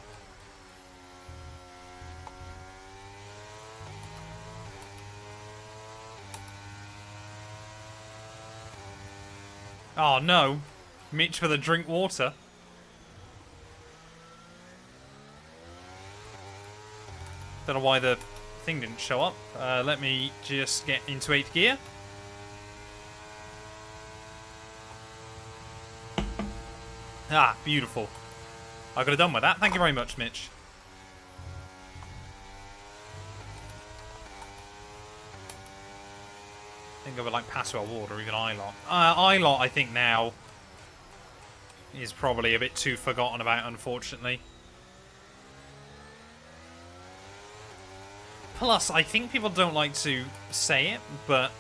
Oh, no. Mitch with a drink water. Don't know why the thing didn't show up. Let me just get into 8th gear. Ah, beautiful. I could have done with that. Thank you very much, Mitch. I think I would like Pass Well Ward or even Ilot. Ilot, I think now is probably a bit too forgotten about, unfortunately. Plus, I think people don't like to say it, but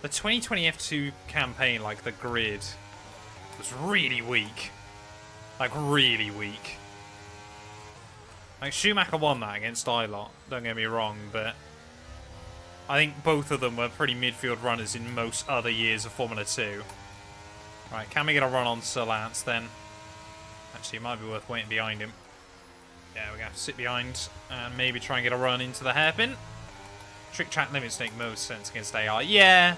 the 2020 F2 campaign, like the grid, was really weak. Like, really weak. Like, Schumacher won that against Ilot, don't get me wrong, but I think both of them were pretty midfield runners in most other years of Formula 2. Right, can we get a run on Sir Lance then? Actually, it might be worth waiting behind him. Yeah, we're going to have to sit behind and maybe try and get a run into the hairpin. Trick track limits make most sense against AR. Yeah,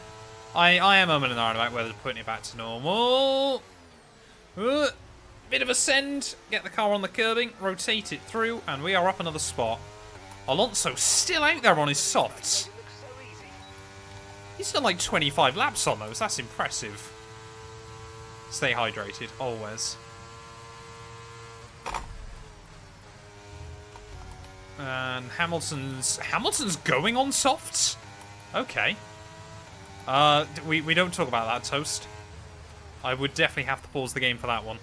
I am umming and ahhing about whether putting it back to normal. Bit of a send. Get the car on the curbing, rotate it through, and we are up another spot. Alonso still out there on his softs. He's done like 25 laps on those. That's impressive. Stay hydrated, always. And Hamilton's going on softs? Okay. We don't talk about that, Toast. I would definitely have to pause the game for that one.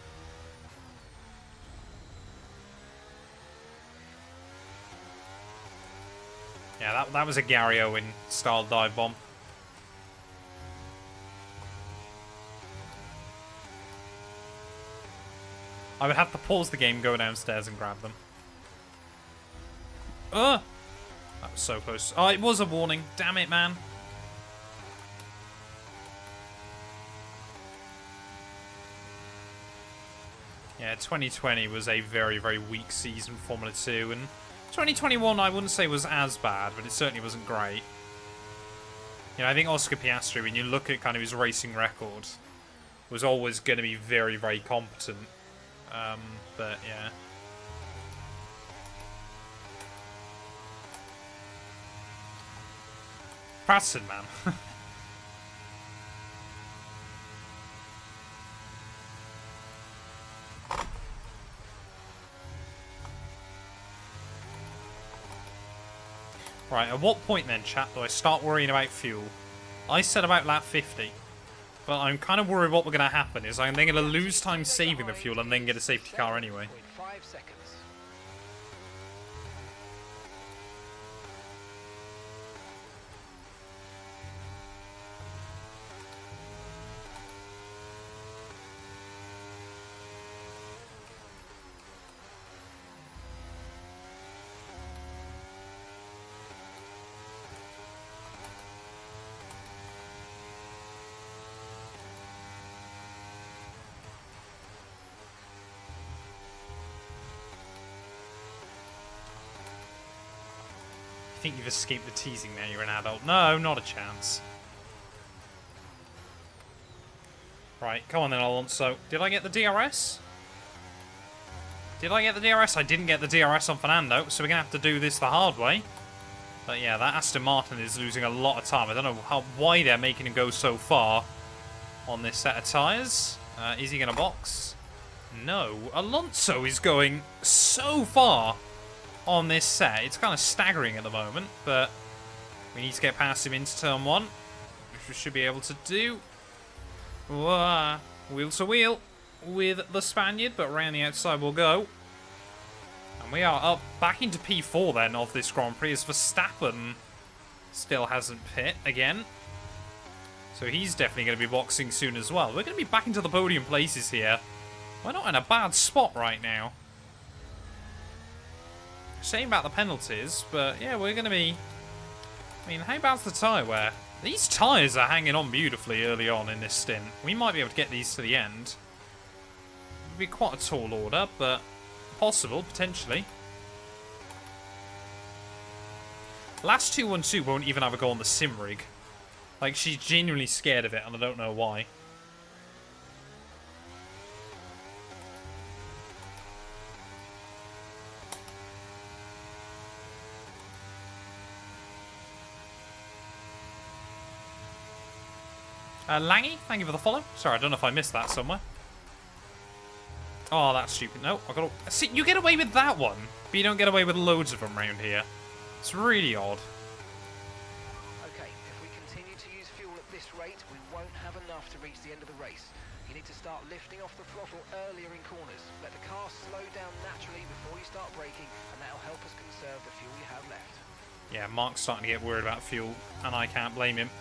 Yeah, that was a Gary Owen style dive bomb. I would have to pause the game, go downstairs and grab them. That was so close. Oh, it was a warning. Damn it, man. Yeah, 2020 was a very, very weak season for Formula 2, and 2021 I wouldn't say was as bad, but it certainly wasn't great. You know, I think Oscar Piastri, when you look at kind of his racing record, was always going to be very, very competent. But yeah. Preston, man. Right, at what point then, chat, do I start worrying about fuel? I said about lap 50, but I'm kind of worried what we're going to happen is I'm then going to lose time saving the fuel and then get a safety car anyway. 5 seconds. I think you've escaped the teasing now, you're an adult. No, not a chance. Right, come on then, Alonso. Did I get the DRS? Did I get the DRS? I didn't get the DRS on Fernando, so we're going to have to do this the hard way. But yeah, that Aston Martin is losing a lot of time. I don't know why they're making him go so far. on this set of tyres. Is he going to box? No. Alonso is going so far on this set. It's kind of staggering at the moment, but we need to get past him into turn 1, which we should be able to do. Wheel to wheel with the Spaniard, but around the outside we'll go. And we are up back into P4 then of this Grand Prix, as Verstappen still hasn't pit again. So he's definitely going to be boxing soon as well. We're going to be back into the podium places here. We're not in a bad spot right now. Shame about the penalties, but yeah, we're going to be... I mean, how bad's the tyre wear? These tyres are hanging on beautifully early on in this stint. We might be able to get these to the end. It'd be quite a tall order, but possible, potentially. Last 212 won't even have a go on the sim rig. Like, she's genuinely scared of it, and I don't know why. Langy, thank you for the follow. Sorry, I don't know if I missed that somewhere. Oh, that's stupid. No, I got to... See, you get away with that one, but you don't get away with loads of them around here. It's really odd. Okay, if we continue to use fuel at this rate, we won't have enough to reach the end of the race. You need to start lifting off the throttle earlier in corners. Let the car slow down naturally before you start braking, and that'll help us conserve the fuel you have left. Yeah, Mark's starting to get worried about fuel, and I can't blame him.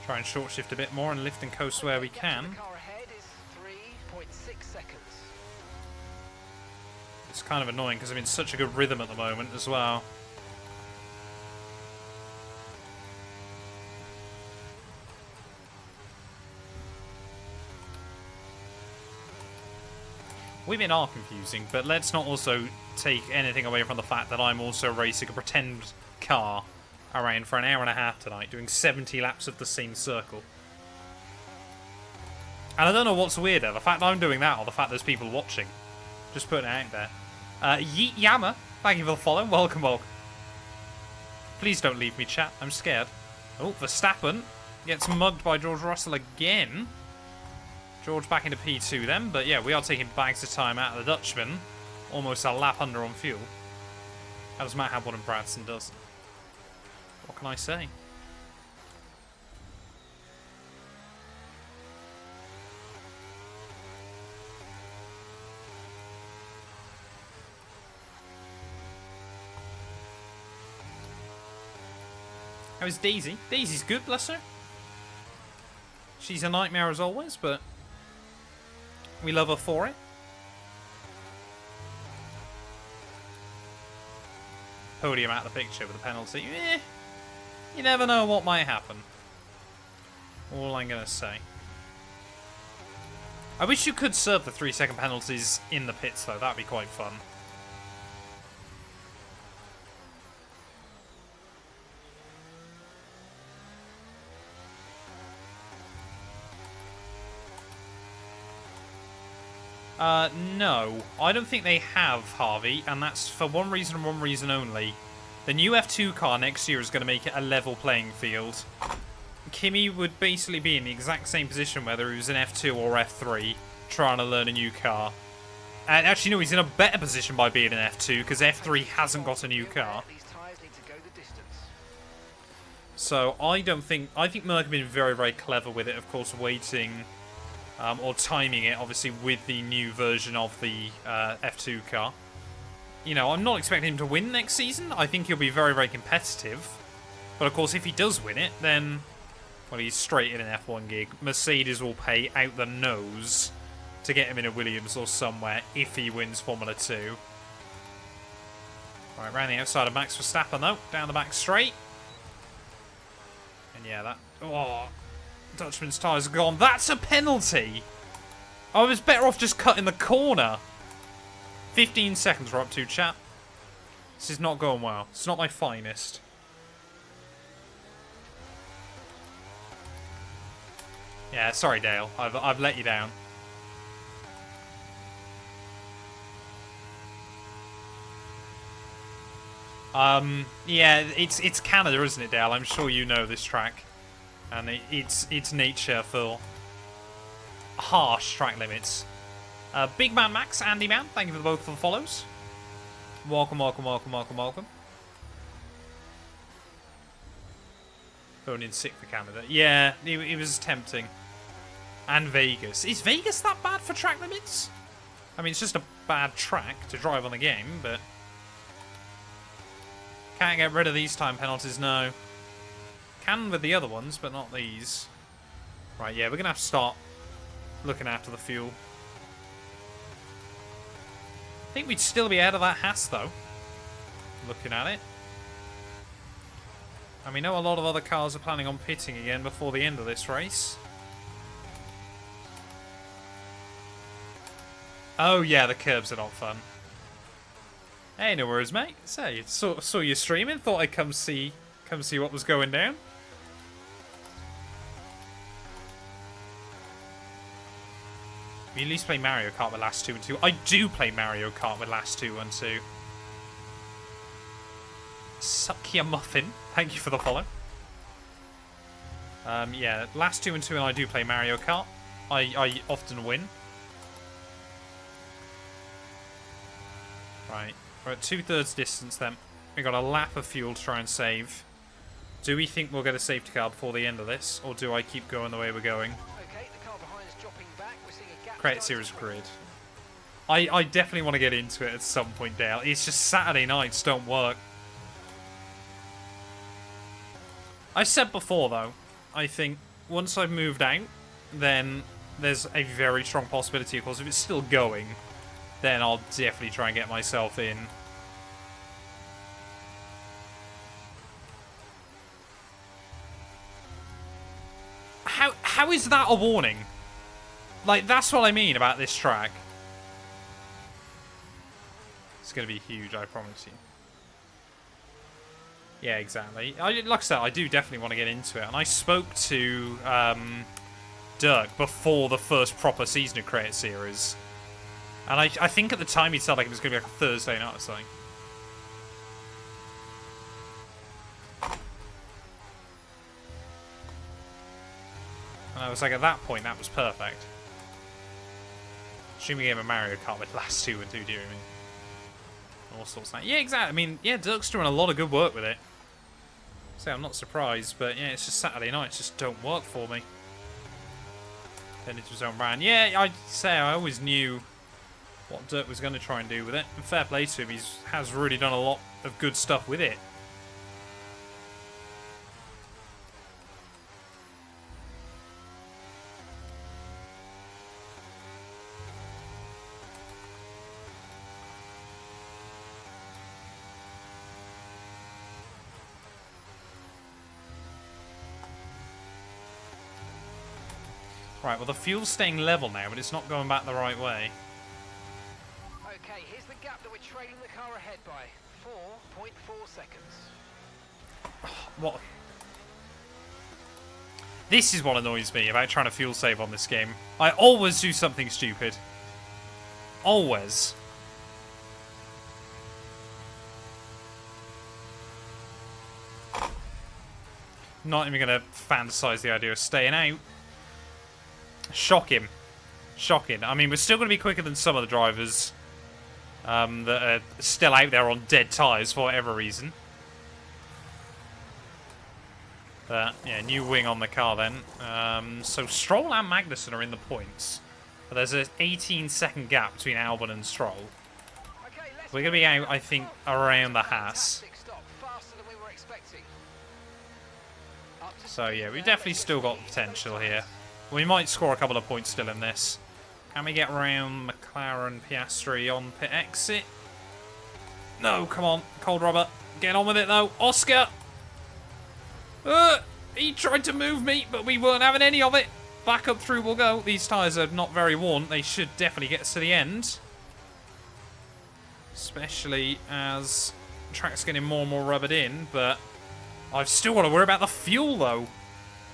Try and short shift a bit more and lift and coast where we can. The car ahead is 3.6 seconds. It's kind of annoying because I'm in such a good rhythm at the moment as well. Women are confusing, but let's not also take anything away from the fact that I'm also racing a pretend car around for an hour and a half tonight, doing 70 laps of the same circle. And I don't know what's weirder, the fact I'm doing that or the fact there's people watching. Just putting it out there. Yeet Yammer, thank you for the follow. Welcome, welcome. Please don't leave me, chat. I'm scared. Oh, Verstappen gets mugged by George Russell again. George back into P2 then, but yeah, we are taking bags of time out of the Dutchman. Almost a lap under on fuel. How does Matt have one and Bradson does? What can I say? How is Daisy? Daisy's good, bless her. She's a nightmare as always, but we love her for it. Podium out of the picture with a penalty. You never know what might happen. All I'm going to say. I wish you could serve the 3-second penalties in the pits, though. That'd be quite fun. No. I don't think they have, Harvey, and that's for one reason and one reason only. The new F2 car next year is going to make it a level playing field. Kimi would basically be in the exact same position whether he was in F2 or F3 trying to learn a new car. And actually, no, he's in a better position by being in F2 because F3 hasn't got a new car. So I think Merck have been very, very clever with it, of course, waiting or timing it, obviously, with the new version of the F2 car. You know, I'm not expecting him to win next season. I think he'll be very, very competitive. But, of course, if he does win it, then, well, he's straight in an F1 gig. Mercedes will pay out the nose to get him in a Williams or somewhere if he wins Formula 2. Right, round the outside of Max Verstappen, though. Down the back straight. And, yeah, that... Oh, Dutchman's tyres are gone. That's a penalty! I was better off just cutting the corner. 15 seconds we're up to, chat. This is not going well. It's not my finest. Yeah, sorry, Dale. I've let you down. Yeah, it's Canada, isn't it, Dale? I'm sure you know this track. And it's nature for harsh track limits. Big Man Max, Andy Man, thank you for both of the follows. Welcome, welcome, welcome, welcome, welcome. Going in sick for Canada. Yeah, it was tempting. And Vegas. Is Vegas that bad for track limits? I mean, it's just a bad track to drive on the game, but... Can't get rid of these time penalties, no. Can with the other ones, but not these. Right, yeah, we're going to have to start looking after the fuel. I think we'd still be out of that Haas, though. Looking at it. And we know a lot of other cars are planning on pitting again before the end of this race. Oh yeah, the curbs are not fun. Hey, no worries, mate. Say, saw you streaming. Thought I'd come see what was going down. We at least play Mario Kart with last 2 and 2. I do play Mario Kart with last 2 and 2. Suck your muffin. Thank you for the follow. Yeah, last 2 and 2 and I do play Mario Kart. I often win. Right, we're at 2/3 distance then. We got a lap of fuel to try and save. Do we think we'll get a safety car before the end of this, or do I keep going the way we're going? Okay, the car behind is dropping back. We're seeing a gap. Create Series Grid. I definitely want to get into it at some point, Dale. It's just Saturday nights don't work. I said before, though, I think once I've moved out, then there's a very strong possibility, of course, if it's still going, then I'll definitely try and get myself in. How is that a warning? Like, that's what I mean about this track. It's going to be huge, I promise you. Yeah, exactly. Like I said, I do definitely want to get into it. And I spoke to Dirk before the first proper season of Create Series. And I think at the time he said like it was going to be like a Thursday night or something. And I was like, at that point, that was perfect. Assuming game of Mario Kart with last 2 and 2, do you mean? All sorts of that. Yeah, exactly. I mean, yeah, Dirk's doing a lot of good work with it. So I'm not surprised, but yeah, it's just Saturday nights just don't work for me. Then into his own brand. Yeah, I'd say I always knew what Dirk was going to try and do with it. And fair play to him, he has really done a lot of good stuff with it. Right, well the fuel's staying level now, but it's not going back the right way. Okay, here's the gap that we're trailing the car ahead by. 4.4 seconds. What? This is what annoys me about trying to fuel save on this game. I always do something stupid. Always. Not even going to fantasize the idea of staying out. Shocking. Shocking. I mean, we're still going to be quicker than some of the drivers that are still out there on dead tyres for whatever reason. But, yeah, new wing on the car then. So Stroll and Magnussen are in the points. But there's an 18-second gap between Albon and Stroll. We're going to be out, I think, around the Haas. So, yeah, we've definitely still got potential here. We might score a couple of points still in this. Can we get around McLaren Piastri on pit exit? No, come on. Cold rubber. Get on with it, though. Oscar! He tried to move me, but we weren't having any of it. Back up through we'll go. These tyres are not very worn. They should definitely get us to the end. Especially as the track's getting more and more rubbered in, but I've still got to worry about the fuel, though.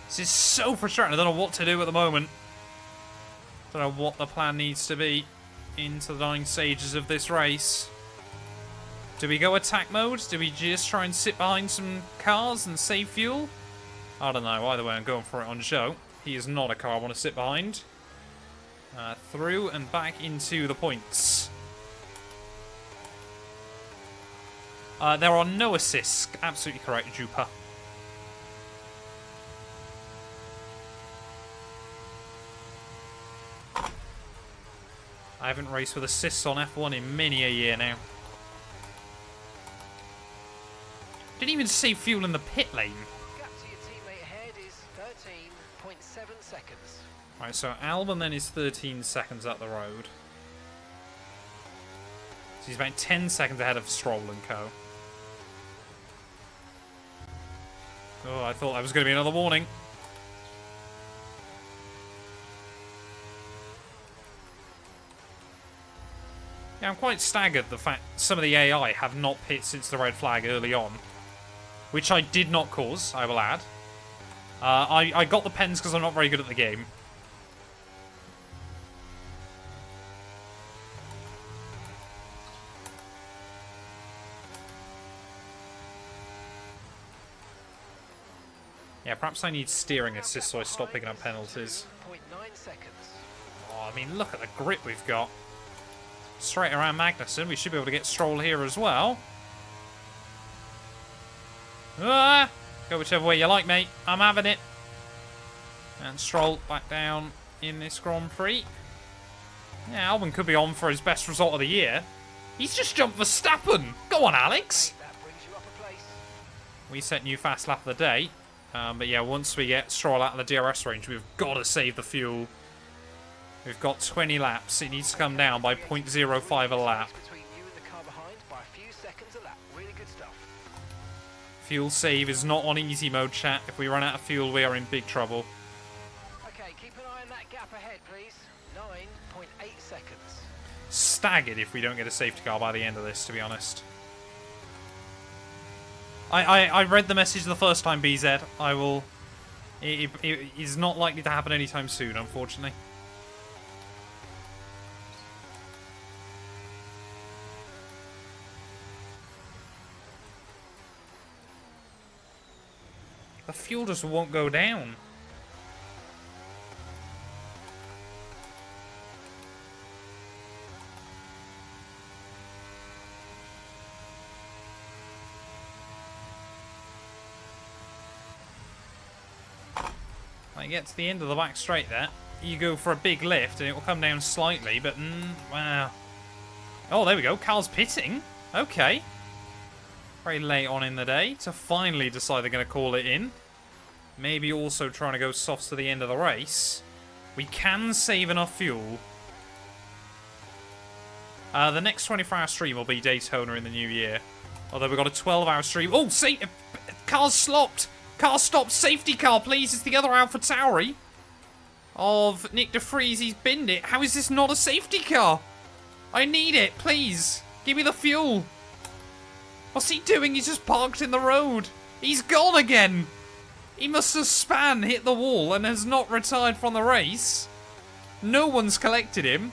This is so frustrating. I don't know what to do at the moment. Don't know what the plan needs to be into the dying stages of this race. Do we go attack mode? Do we just try and sit behind some cars and save fuel? I don't know. Either way, I'm going for it on Joe. He is not a car I want to sit behind. Through and back into the points. There are no assists. Absolutely correct, Jupa. I haven't raced with assists on F1 in many a year now. Didn't even save fuel in the pit lane. Gap to your teammate ahead is 13.7 seconds. Right, so Albon then is 13 seconds up the road. So he's about 10 seconds ahead of Stroll and co. Oh, I thought that was going to be another warning. Yeah, I'm quite staggered the fact some of the AI have not pit since the red flag early on. Which I did not cause, I will add. I got the pens because I'm not very good at the game. Yeah, perhaps I need steering assist so I stop picking up penalties. 0.9 seconds. Oh, I mean, look at the grip we've got. Straight around Magnussen. We should be able to get Stroll here as well. Ah! Go whichever way you like, mate. I'm having it. And Stroll back down in this Grand Prix. Yeah, Albon could be on for his best result of the year. He's just jumped Verstappen. Go on, Alex. That brings you up a place. We set new fast lap of the day. But yeah, once we get Stroll out of the DRS range, we've got to save the fuel. We've got 20 laps. It needs to come down by 0.05 a lap. Between you and the car behind by a few seconds a lap. Really good stuff. Fuel save is not on easy mode, chat. If we run out of fuel, we are in big trouble. Okay, keep an eye on that gap ahead, please. 9.8 seconds. Staggered if we don't get a safety car by the end of this, to be honest. I read the message the first time, BZ. I will... It is not likely to happen anytime soon, unfortunately. The fuel just won't go down. I get to the end of the back straight there. You go for a big lift and it will come down slightly, but wow. Oh, there we go. Carl's pitting. Okay. Very late on in the day to finally decide they're going to call it in. Maybe also trying to go softs to the end of the race. We can save enough fuel. The next 24-hour stream will be Daytona in the new year. Although we've got a 12-hour stream. Oh, car's slopped. Car stopped. Safety car, please. It's the other AlphaTauri of Nick De Vries. He's binned it. How is this not a safety car? I need it, please. Give me the fuel. What's he doing? He's just parked in the road. He's gone again. He must have hit the wall and has not retired from the race. No one's collected him.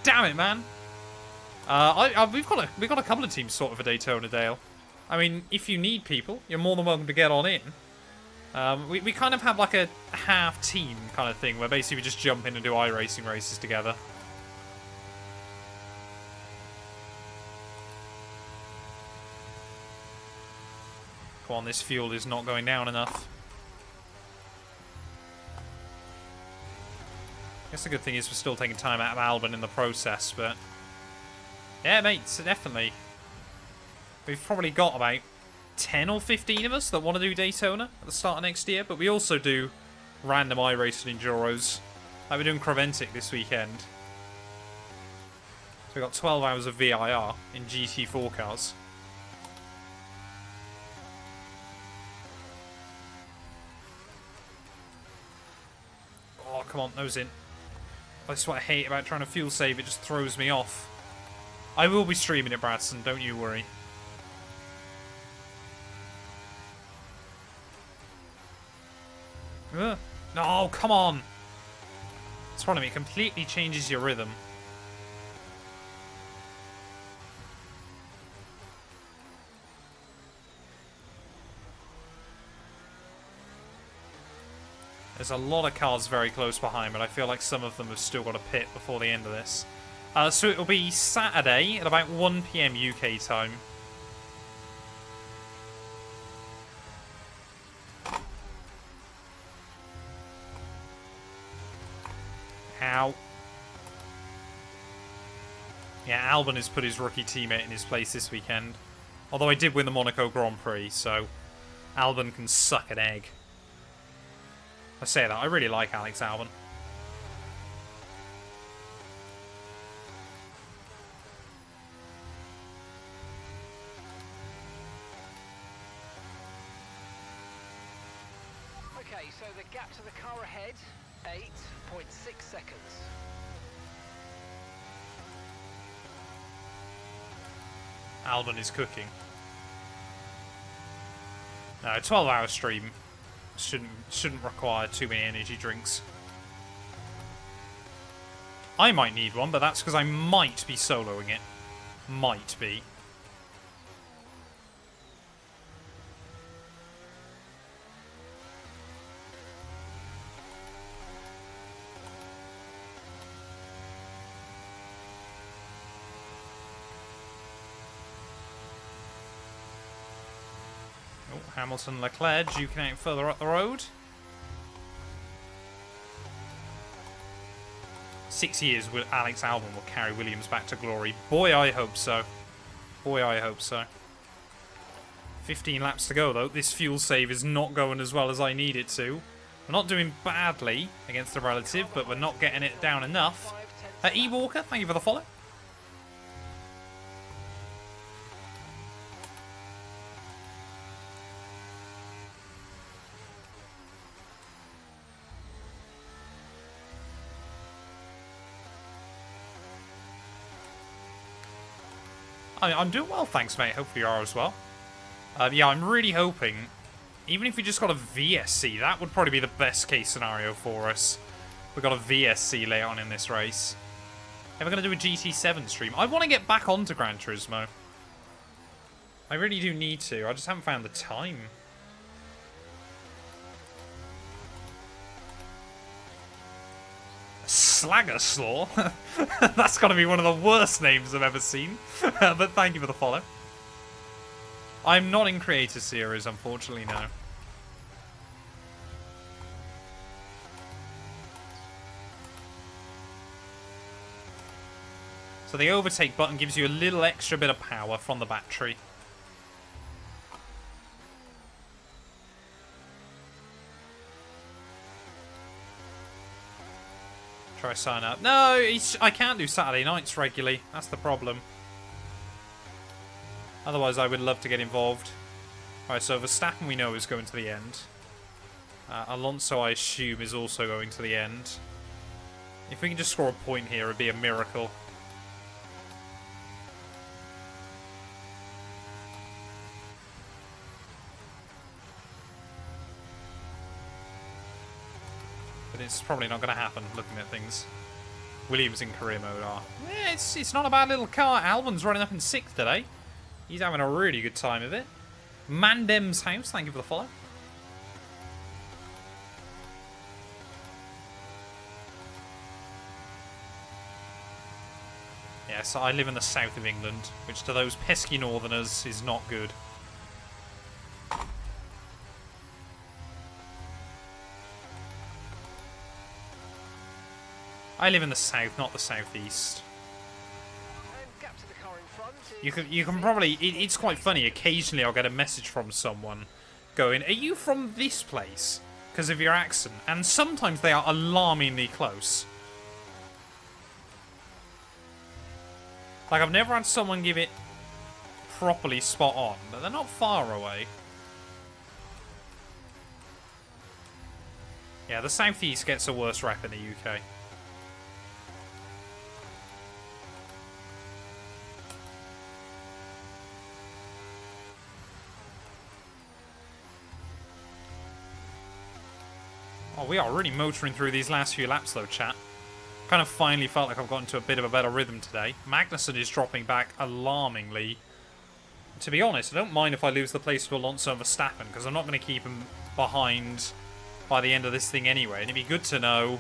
Damn it, man. We've got a couple of teams sorted for Daytona, Dale. I mean, if you need people, you're more than welcome to get on in. We kind of have like a half team kind of thing where basically we just jump in and do iRacing races together. Come on, this fuel is not going down enough. I guess the good thing is we're still taking time out of Albon in the process, but... Yeah, mate, so definitely. We've probably got about 10 or 15 of us that want to do Daytona at the start of next year, but we also do random iRacing Enduros. Like we're doing Creventic this weekend. So we've got 12 hours of VIR in GT4 cars. Oh, come on, nose in. That's what I hate about trying to fuel save, it just throws me off. I will be streaming it, Bradson, don't you worry. No, come on. It's one of me. It completely changes your rhythm. There's a lot of cars very close behind, but I feel like some of them have still got a pit before the end of this. So it'll be Saturday at about 1 PM UK time. Ow. Yeah, Albon has put his rookie teammate in his place this weekend. Although I did win the Monaco Grand Prix, so Albon can suck an egg. I say that, I really like Alex Albon. Okay, so the gap to the car ahead, 8.6 seconds. Albon is cooking. No, a 12-hour stream shouldn't require too many energy drinks. I might need one, but that's because I might be soloing it. Might be. Hamilton, Leclerc duking out further up the road. 6 years will Alex Albon will carry Williams back to glory. Boy, I hope so. Boy, I hope so. 15 laps to go, though. This fuel save is not going as well as I need it to. We're not doing badly against the relative, but we're not getting it down enough. E. Walker, thank you for the follow. I'm doing well, thanks, mate. Hopefully you are as well. Yeah, I'm really hoping, even if we just got a VSC, that would probably be the best case scenario for us. We got a VSC later on in this race. Are we going to do a GT7 stream? I want to get back onto Gran Turismo. I really do need to. I just haven't found the time. Slaggerslaw? That's got to be one of the worst names I've ever seen. But thank you for the follow. I'm not in Creator Series, unfortunately, no. So the overtake button gives you a little extra bit of power from the battery. Try sign up. No, I can't do Saturday nights regularly. That's the problem. Otherwise, I would love to get involved. Alright, so Verstappen we know is going to the end. Alonso, I assume, is also going to the end. If we can just score a point here, it'd be a miracle. But it's probably not going to happen, looking at things. Williams in career mode are. Yeah, it's not a bad little car. Albon's running up in 6th today. He's having a really good time of it. Mandem's house, thank you for the follow. Yes, I live in the south of England, which to those pesky northerners is not good. I live in the south, not the southeast. You can probably... It's quite funny. Occasionally I'll get a message from someone going, "Are you from this place?" because of your accent. And sometimes they are alarmingly close. Like, I've never had someone give it properly spot on, but they're not far away. Yeah, the southeast gets a worse rap in the UK. Oh, we are really motoring through these last few laps, though, chat. Kind of finally felt like I've gotten to a bit of a better rhythm today. Magnussen is dropping back alarmingly. To be honest, I don't mind if I lose the place to Alonso and Verstappen, because I'm not going to keep him behind by the end of this thing anyway, and it'd be good to know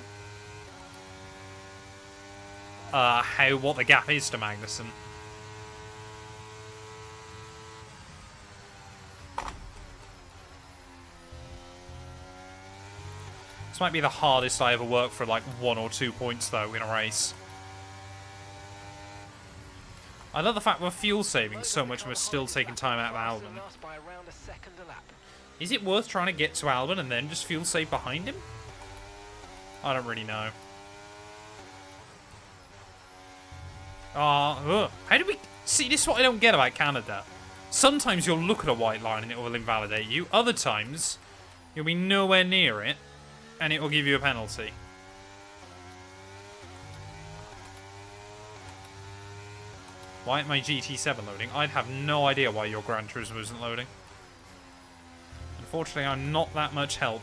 what the gap is to Magnussen. This might be the hardest I ever worked for like 1 or 2 points though in a race. I love the fact we're fuel saving so much and we're still taking time out of Albon. Is it worth trying to get to Albon and then just fuel save behind him? I don't really know. How do we... See, this is what I don't get about Canada. Sometimes you'll look at a white line and it will invalidate you. Other times, you'll be nowhere near it and it will give you a penalty. Why isn't my GT7 loading? I'd have no idea why your Gran Turismo isn't loading. Unfortunately, I'm not that much help.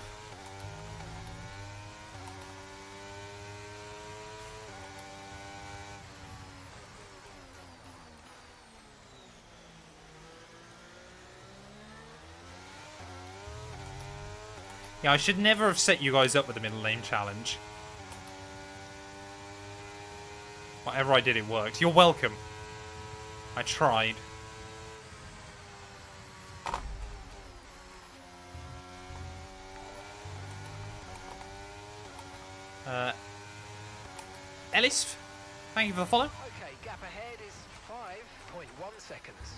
Yeah, I should never have set you guys up with the middle lane challenge. Whatever I did, it worked. You're welcome. I tried. Ellis, thank you for the follow. Okay, gap ahead is 5.1 seconds.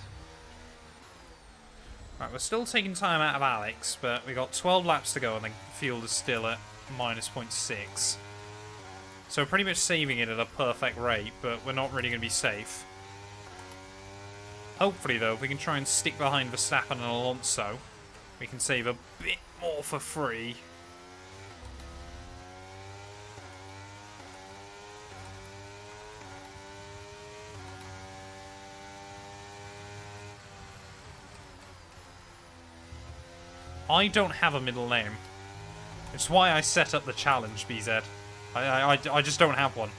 Right, we're still taking time out of Alex, but we got 12 laps to go and the field is still at minus 0.6. So we're pretty much saving it at a perfect rate, but we're not really going to be safe. Hopefully, though, if we can try and stick behind Verstappen and Alonso, we can save a bit more for free. I don't have a middle name. It's why I set up the challenge, BZ. I just don't have one.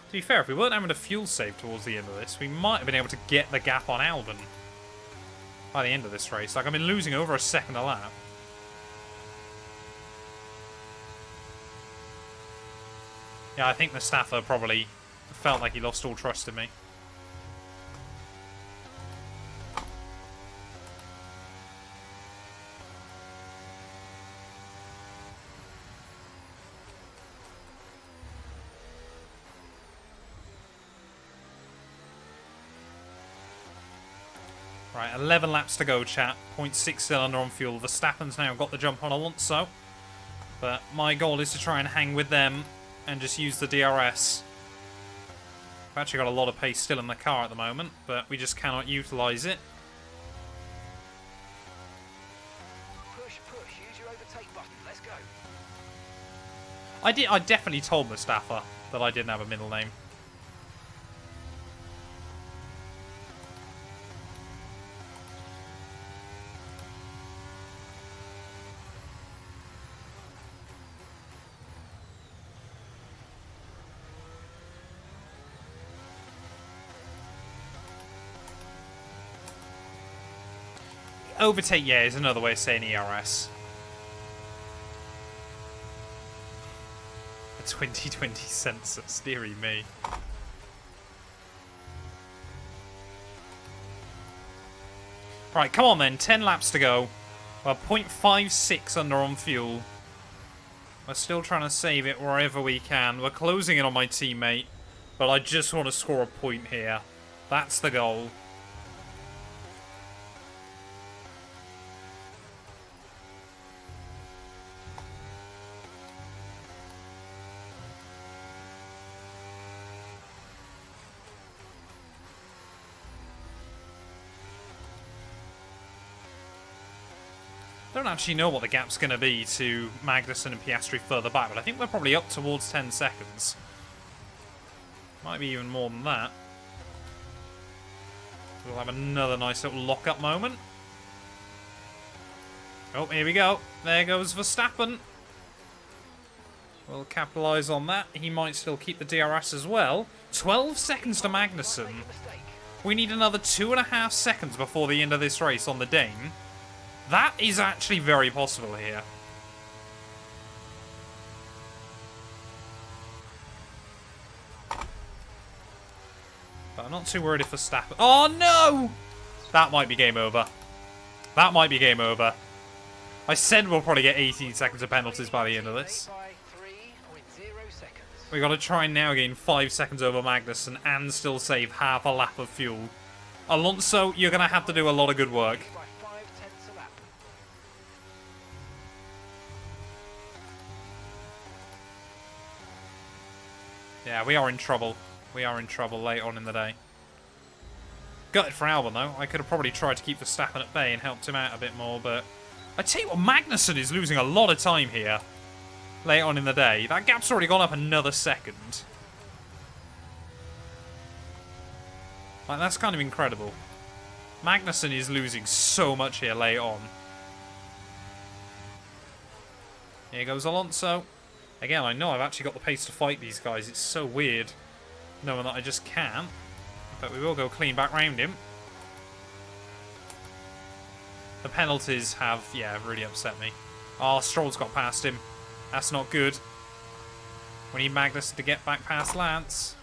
To be fair, if we weren't having a fuel save towards the end of this, we might have been able to get the gap on Albon by the end of this race. Like, I've been losing over a second a lap. Yeah, I think Mustafa probably felt like he lost all trust in me. Right, 11 laps to go, chat. 0.6 still under on fuel. Verstappen's now got the jump on Alonso. But my goal is to try and hang with them and just use the DRS. We've actually got a lot of pace still in the car at the moment, but we just cannot utilise it. Push, use your overtake button. Let's go. I definitely told Mustafa that I didn't have a middle name. Overtake, yeah, is another way of saying ERS. A 2020 census, dearie me. Right, come on then, 10 laps to go. We're 0.56 under on fuel. We're still trying to save it wherever we can. We're closing in on my teammate, but I just want to score a point here. That's the goal. I don't actually know what the gap's going to be to Magnussen and Piastri further back, but I think we're probably up towards 10 seconds. Might be even more than that. We'll have another nice little lock-up moment. Oh, here we go. There goes Verstappen. We'll capitalise on that. He might still keep the DRS as well. 12 seconds to Magnussen. We need another 2.5 seconds before the end of this race on the Dane. That is actually very possible here. But I'm not too worried if Verstappen... Oh, no! That might be game over. That might be game over. I said we'll probably get 18 seconds of penalties by the end of this. We got to try and now gain 5 seconds over Magnussen and still save half a lap of fuel. Alonso, you're going to have to do a lot of good work. Yeah, we are in trouble. We are in trouble late on in the day. Gutted for Albon, though. I could have probably tried to keep Verstappen at bay and helped him out a bit more, but... I tell you what, Magnussen is losing a lot of time here. Late on in the day. That gap's already gone up another second. Like, that's kind of incredible. Magnussen is losing so much here late on. Here goes Alonso. Again, I know I've actually got the pace to fight these guys. It's so weird knowing that I just can't. But we will go clean back round him. The penalties have, yeah, really upset me. Oh, Stroll's got past him. That's not good. We need Magnussen to get back past Lance.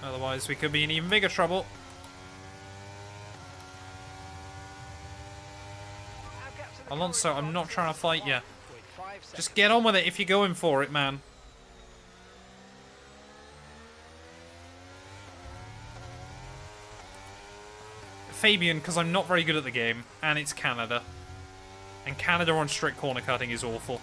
Otherwise, we could be in even bigger trouble. Alonso, I'm not trying to fight you. Just get on with it if you're going for it, man. Fabian, because I'm not very good at the game, and it's Canada. And Canada on strict corner cutting is awful.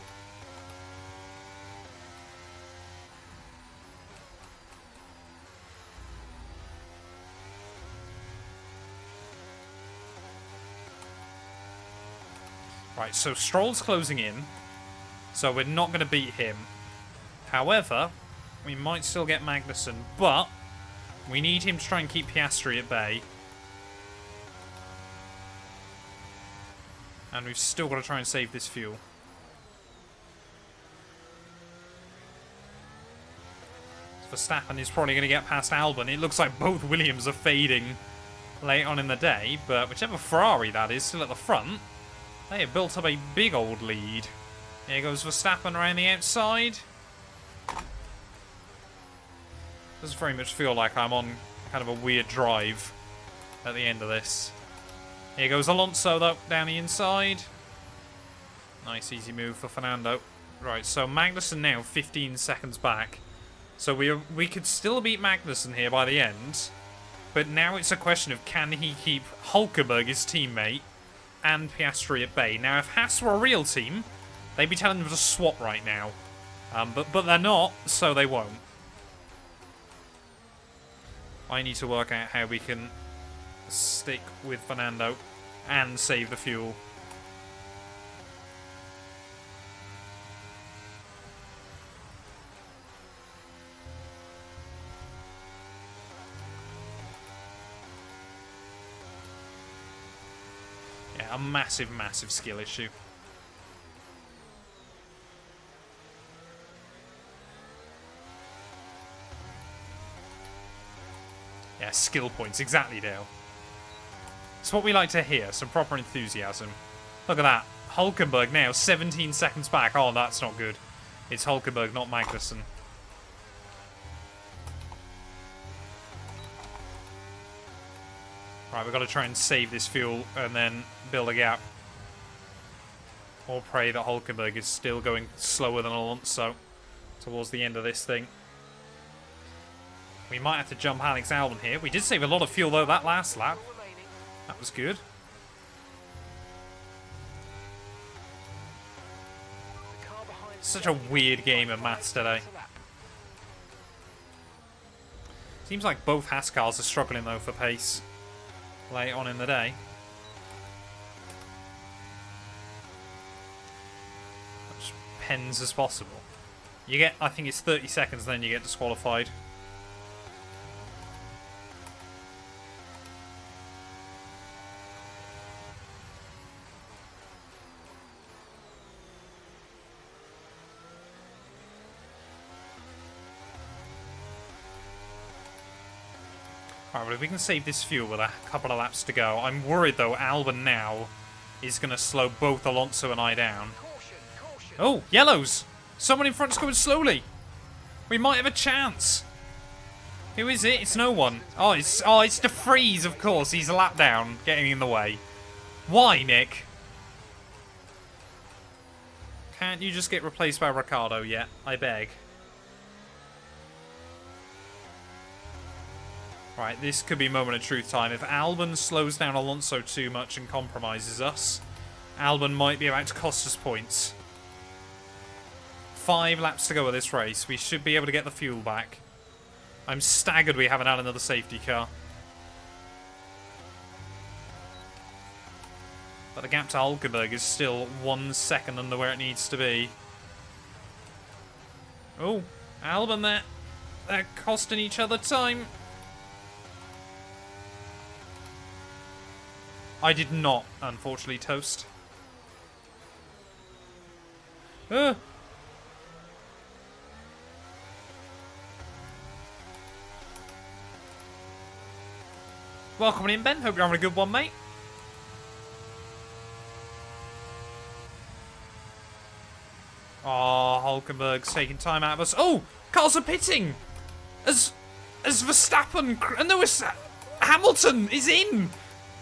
Right, so Stroll's closing in. So we're not going to beat him. However, we might still get Magnussen, but we need him to try and keep Piastri at bay. And we've still got to try and save this fuel. Verstappen is probably going to get past Albon. It looks like both Williams are fading late on in the day, but whichever Ferrari that is still at the front, they have built up a big old lead. Here goes Verstappen around the outside. Does very much feel like I'm on kind of a weird drive at the end of this. Here goes Alonso, though, down the inside. Nice, easy move for Fernando. Right, so Magnussen now 15 seconds back. So we could still beat Magnussen here by the end. But now it's a question of can he keep Hulkenberg, his teammate, and Piastri at bay. Now, if Haas were a real team, they'd be telling them to swap right now. But they're not, so they won't. I need to work out how we can stick with Fernando and save the fuel. Yeah, a massive, massive skill issue. Yeah, skill points, exactly, Dale. It's what we like to hear, some proper enthusiasm. Look at that. Hulkenberg now, 17 seconds back. Oh, that's not good. It's Hulkenberg, not Magnussen. Right, we've got to try and save this fuel and then build a gap. Or pray that Hulkenberg is still going slower than Alonso towards the end of this thing. We might have to jump Alex Albon here. We did save a lot of fuel, though, that last lap. That was good. Such a weird game of maths today. Seems like both Haas cars are struggling, though, for pace late on in the day. As pens as possible. You get, I think it's 30 seconds, then you get disqualified. Alright, well, if we can save this fuel with a couple of laps to go. I'm worried, though, Albon now is going to slow both Alonso and I down. Caution, caution. Oh, yellows! Someone in front's going slowly. We might have a chance. Who is it? It's no one. Oh, it's De Vries, of course. He's a lap down, getting in the way. Why, Nick? Can't you just get replaced by Ricciardo yet? I beg. Right, this could be moment of truth time. If Albon slows down Alonso too much and compromises us, Albon might be about to cost us points. 5 laps to go of this race. We should be able to get the fuel back. I'm staggered we haven't had another safety car. But the gap to Hulkenberg is still 1 second under where it needs to be. Oh, Albon there. They're costing each other time. I did not, unfortunately, toast. Welcome in, Ben. Hope you're having a good one, mate. Oh, Hulkenberg's taking time out of us. Oh, cars are pitting. As Verstappen, no, Hamilton is in.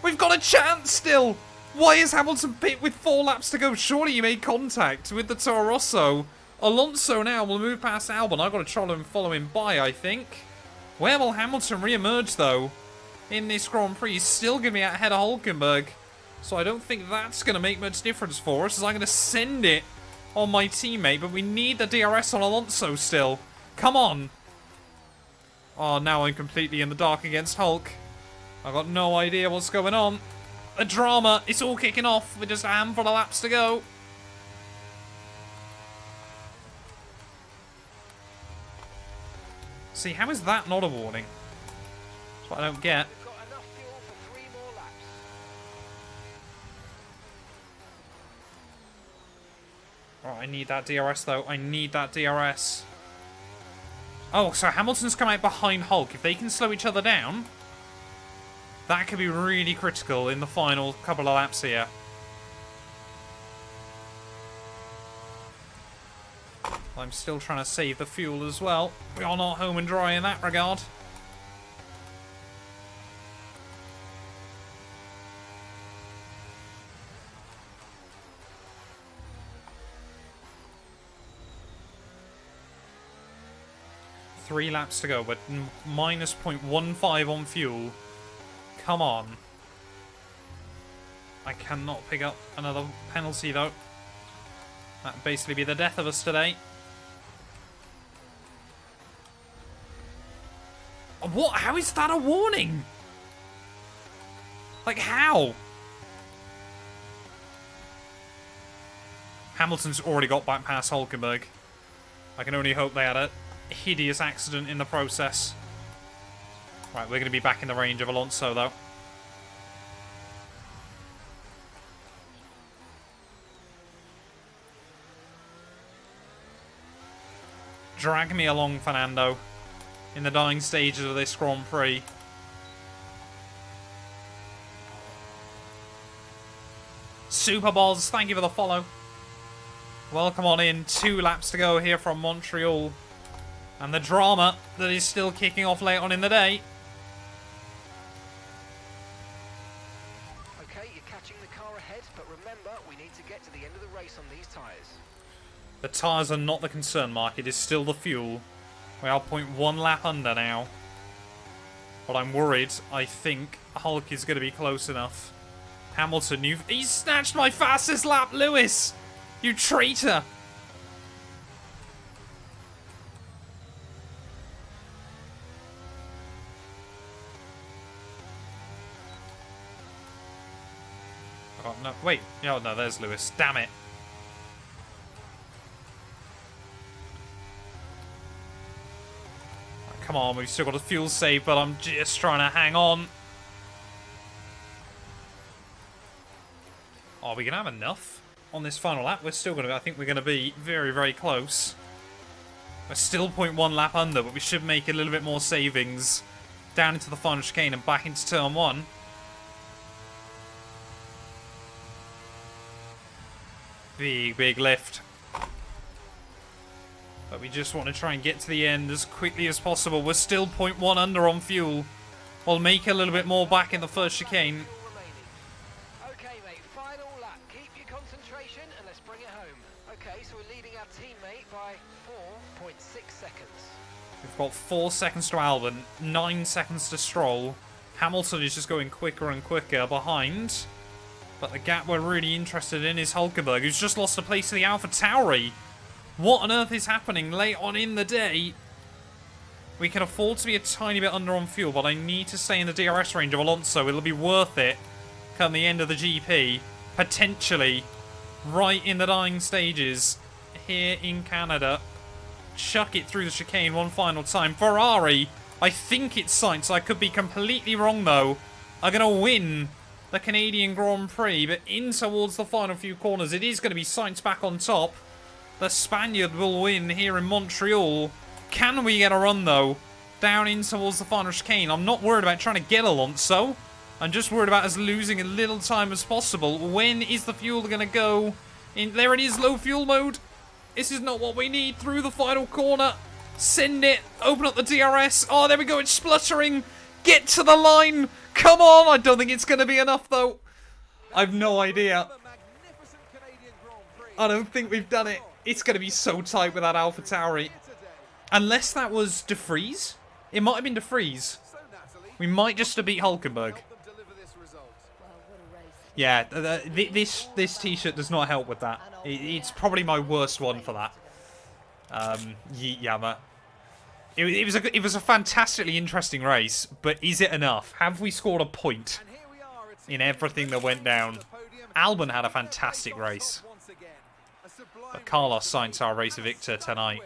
We've got a chance still. Why is Hamilton pit with 4 laps to go? Surely he made contact with the Toro Rosso. Alonso now will move past Albon. I've got to try and follow him by, I think. Where will Hamilton re-emerge, though? In this Grand Prix, he's still going to be ahead of Hulkenberg. So I don't think that's going to make much difference for us, as I'm going to send it on my teammate. But we need the DRS on Alonso still. Come on. Oh, now I'm completely in the dark against Hulk. I've got no idea what's going on. The drama, it's all kicking off with just a handful of laps to go. See, how is that not a warning? That's what I don't get. We've got enough fuel for 3 more laps. Oh, I need that DRS, though. I need that DRS. Oh, so Hamilton's come out behind Hulk. If they can slow each other down, that could be really critical in the final couple of laps here. I'm still trying to save the fuel as well. We are not home and dry in that regard. Three laps to go, but minus 0.15 on fuel. Come on. I cannot pick up another penalty, though. That'd basically be the death of us today. What? How is that a warning? Like, how? Hamilton's already got back past Hulkenberg. I can only hope they had a hideous accident in the process. Right, we're going to be back in the range of Alonso, though. Drag me along, Fernando, in the dying stages of this Grand Prix. Super Boz, thank you for the follow. Welcome on in. 2 laps to go here from Montreal. And the drama that is still kicking off late on in the day. Okay, you're catching the car ahead, but remember, we need to get to the end of the race on these tyres. The tyres are not the concern, Mark. It is still the fuel. We are 0.1 lap under now. But I'm worried. I think Hulk is going to be close enough. Hamilton, he's snatched my fastest lap, Lewis! You traitor! Oh, no, wait. Oh, no, there's Lewis. Damn it. Oh, come on, we've still got a fuel save, but I'm just trying to hang on. Are we going to have enough on this final lap? We're still going to, I think we're going to be very, very close. We're still 0.1 lap under, but we should make a little bit more savings down into the final chicane and back into turn 1. Big lift. But we just want to try and get to the end as quickly as possible. We're still 0.1 under on fuel. We'll make a little bit more back in the first chicane. Okay, mate, final lap. Keep your concentration and let's bring it home. Okay, so we're leading our teammate by 4.6 seconds. We've got 4 seconds to Albon, 9 seconds to Stroll. Hamilton is just going quicker and quicker behind. But the gap we're really interested in is Hulkenberg, who's just lost a place to the AlphaTauri. What on earth is happening late on in the day? We can afford to be a tiny bit under on fuel, but I need to stay in the DRS range of Alonso. It'll be worth it come the end of the GP. Potentially right in the dying stages here in Canada. Chuck it through the chicane one final time. Ferrari, I think it's Sainz. I could be completely wrong, though. Are going to win the Canadian Grand Prix, but in towards the final few corners, it is going to be Sainz back on top. The Spaniard will win here in Montreal. Can we get a run, though, down in towards the final chicane? I'm not worried about trying to get Alonso. I'm just worried about us losing as little time as possible. When is the fuel going to go in? There it is, low fuel mode. This is not what we need. Through the final corner. Send it. Open up the DRS. Oh, there we go. It's spluttering. Get to the line. Come on. I don't think it's going to be enough, though. I've no idea. I don't think we've done it. It's going to be so tight with that AlphaTauri. Unless that was De Vries. It might have been De Vries. We might just have beat Hulkenberg. Yeah, this t-shirt does not help with that. It's probably my worst one for that. Yeet Yammer. It was a fantastically interesting race, but is it enough? Have we scored a point in everything that went down? Albon had a fantastic race. But Carlos Sainz, our race victor tonight.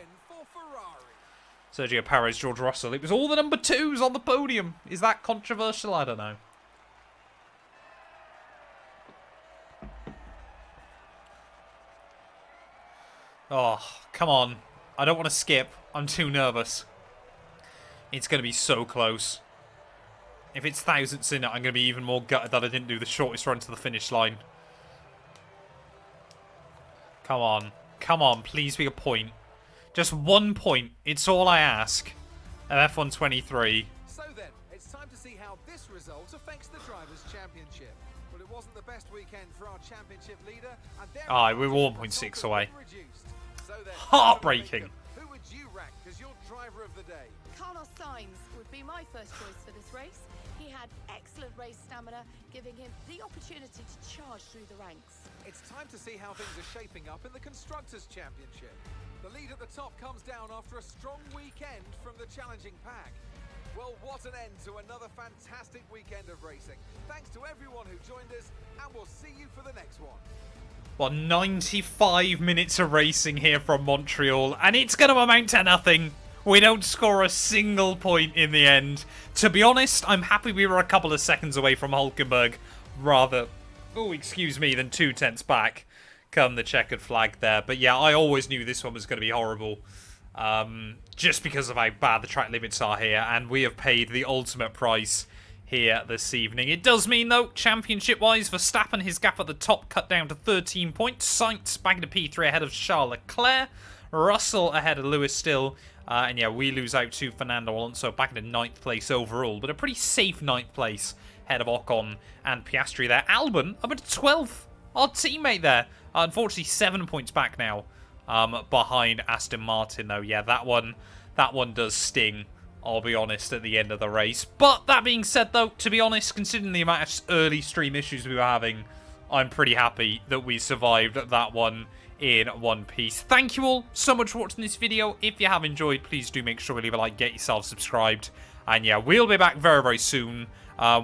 Sergio Perez, George Russell. It was all the number 2s on the podium. Is that controversial? I don't know. Oh, come on. I don't want to skip. I'm too nervous. It's going to be so close. If it's thousandths in it, I'm going to be even more gutted that I didn't do the shortest run to the finish line. Come on. Come on, please be a point. Just 1 point. It's all I ask of F1 23. So then, it's time to see how this result affects the Drivers' Championship. Well, it wasn't the best weekend for our championship leader, and we were 1.6 away. So then, Heartbreaking. Who would you rank as your driver of the day? Carlos Sainz would be my first choice for this race. He had excellent race stamina, giving him the opportunity to charge through the ranks. It's time to see how things are shaping up in the Constructors' Championship. The lead at the top comes down after a strong weekend from the challenging pack. Well, what an end to another fantastic weekend of racing. Thanks to everyone who joined us, and we'll see you for the next one. Well, 95 minutes of racing here from Montreal, and it's going to amount to nothing. We don't score a single point in the end. To be honest, I'm happy we were a couple of seconds away from Hulkenberg, rather, than 2 tenths back come the checkered flag there. But yeah, I always knew this one was going to be horrible, just because of how bad the track limits are here, and we have paid the ultimate price here this evening. It does mean, though, championship-wise, Verstappen, his gap at the top cut down to 13 points. Sainz back into P3 ahead of Charles Leclerc. Russell ahead of Lewis still. And yeah, we lose out to Fernando Alonso back into 9th place overall. But a pretty safe 9th place ahead of Ocon and Piastri there. Albon up at 12th. Our teammate there. Unfortunately, 7 points back now behind Aston Martin, though. Yeah, that one does sting, I'll be honest, at the end of the race. But that being said, though, to be honest, considering the amount of early stream issues we were having, I'm pretty happy that we survived that one in one piece. Thank you all so much for watching this video. If you have enjoyed, please do make sure to leave a like, get yourself subscribed. And yeah, we'll be back very, very soon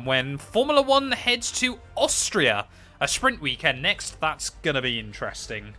when Formula 1 heads to Austria. A sprint weekend next. That's going to be interesting.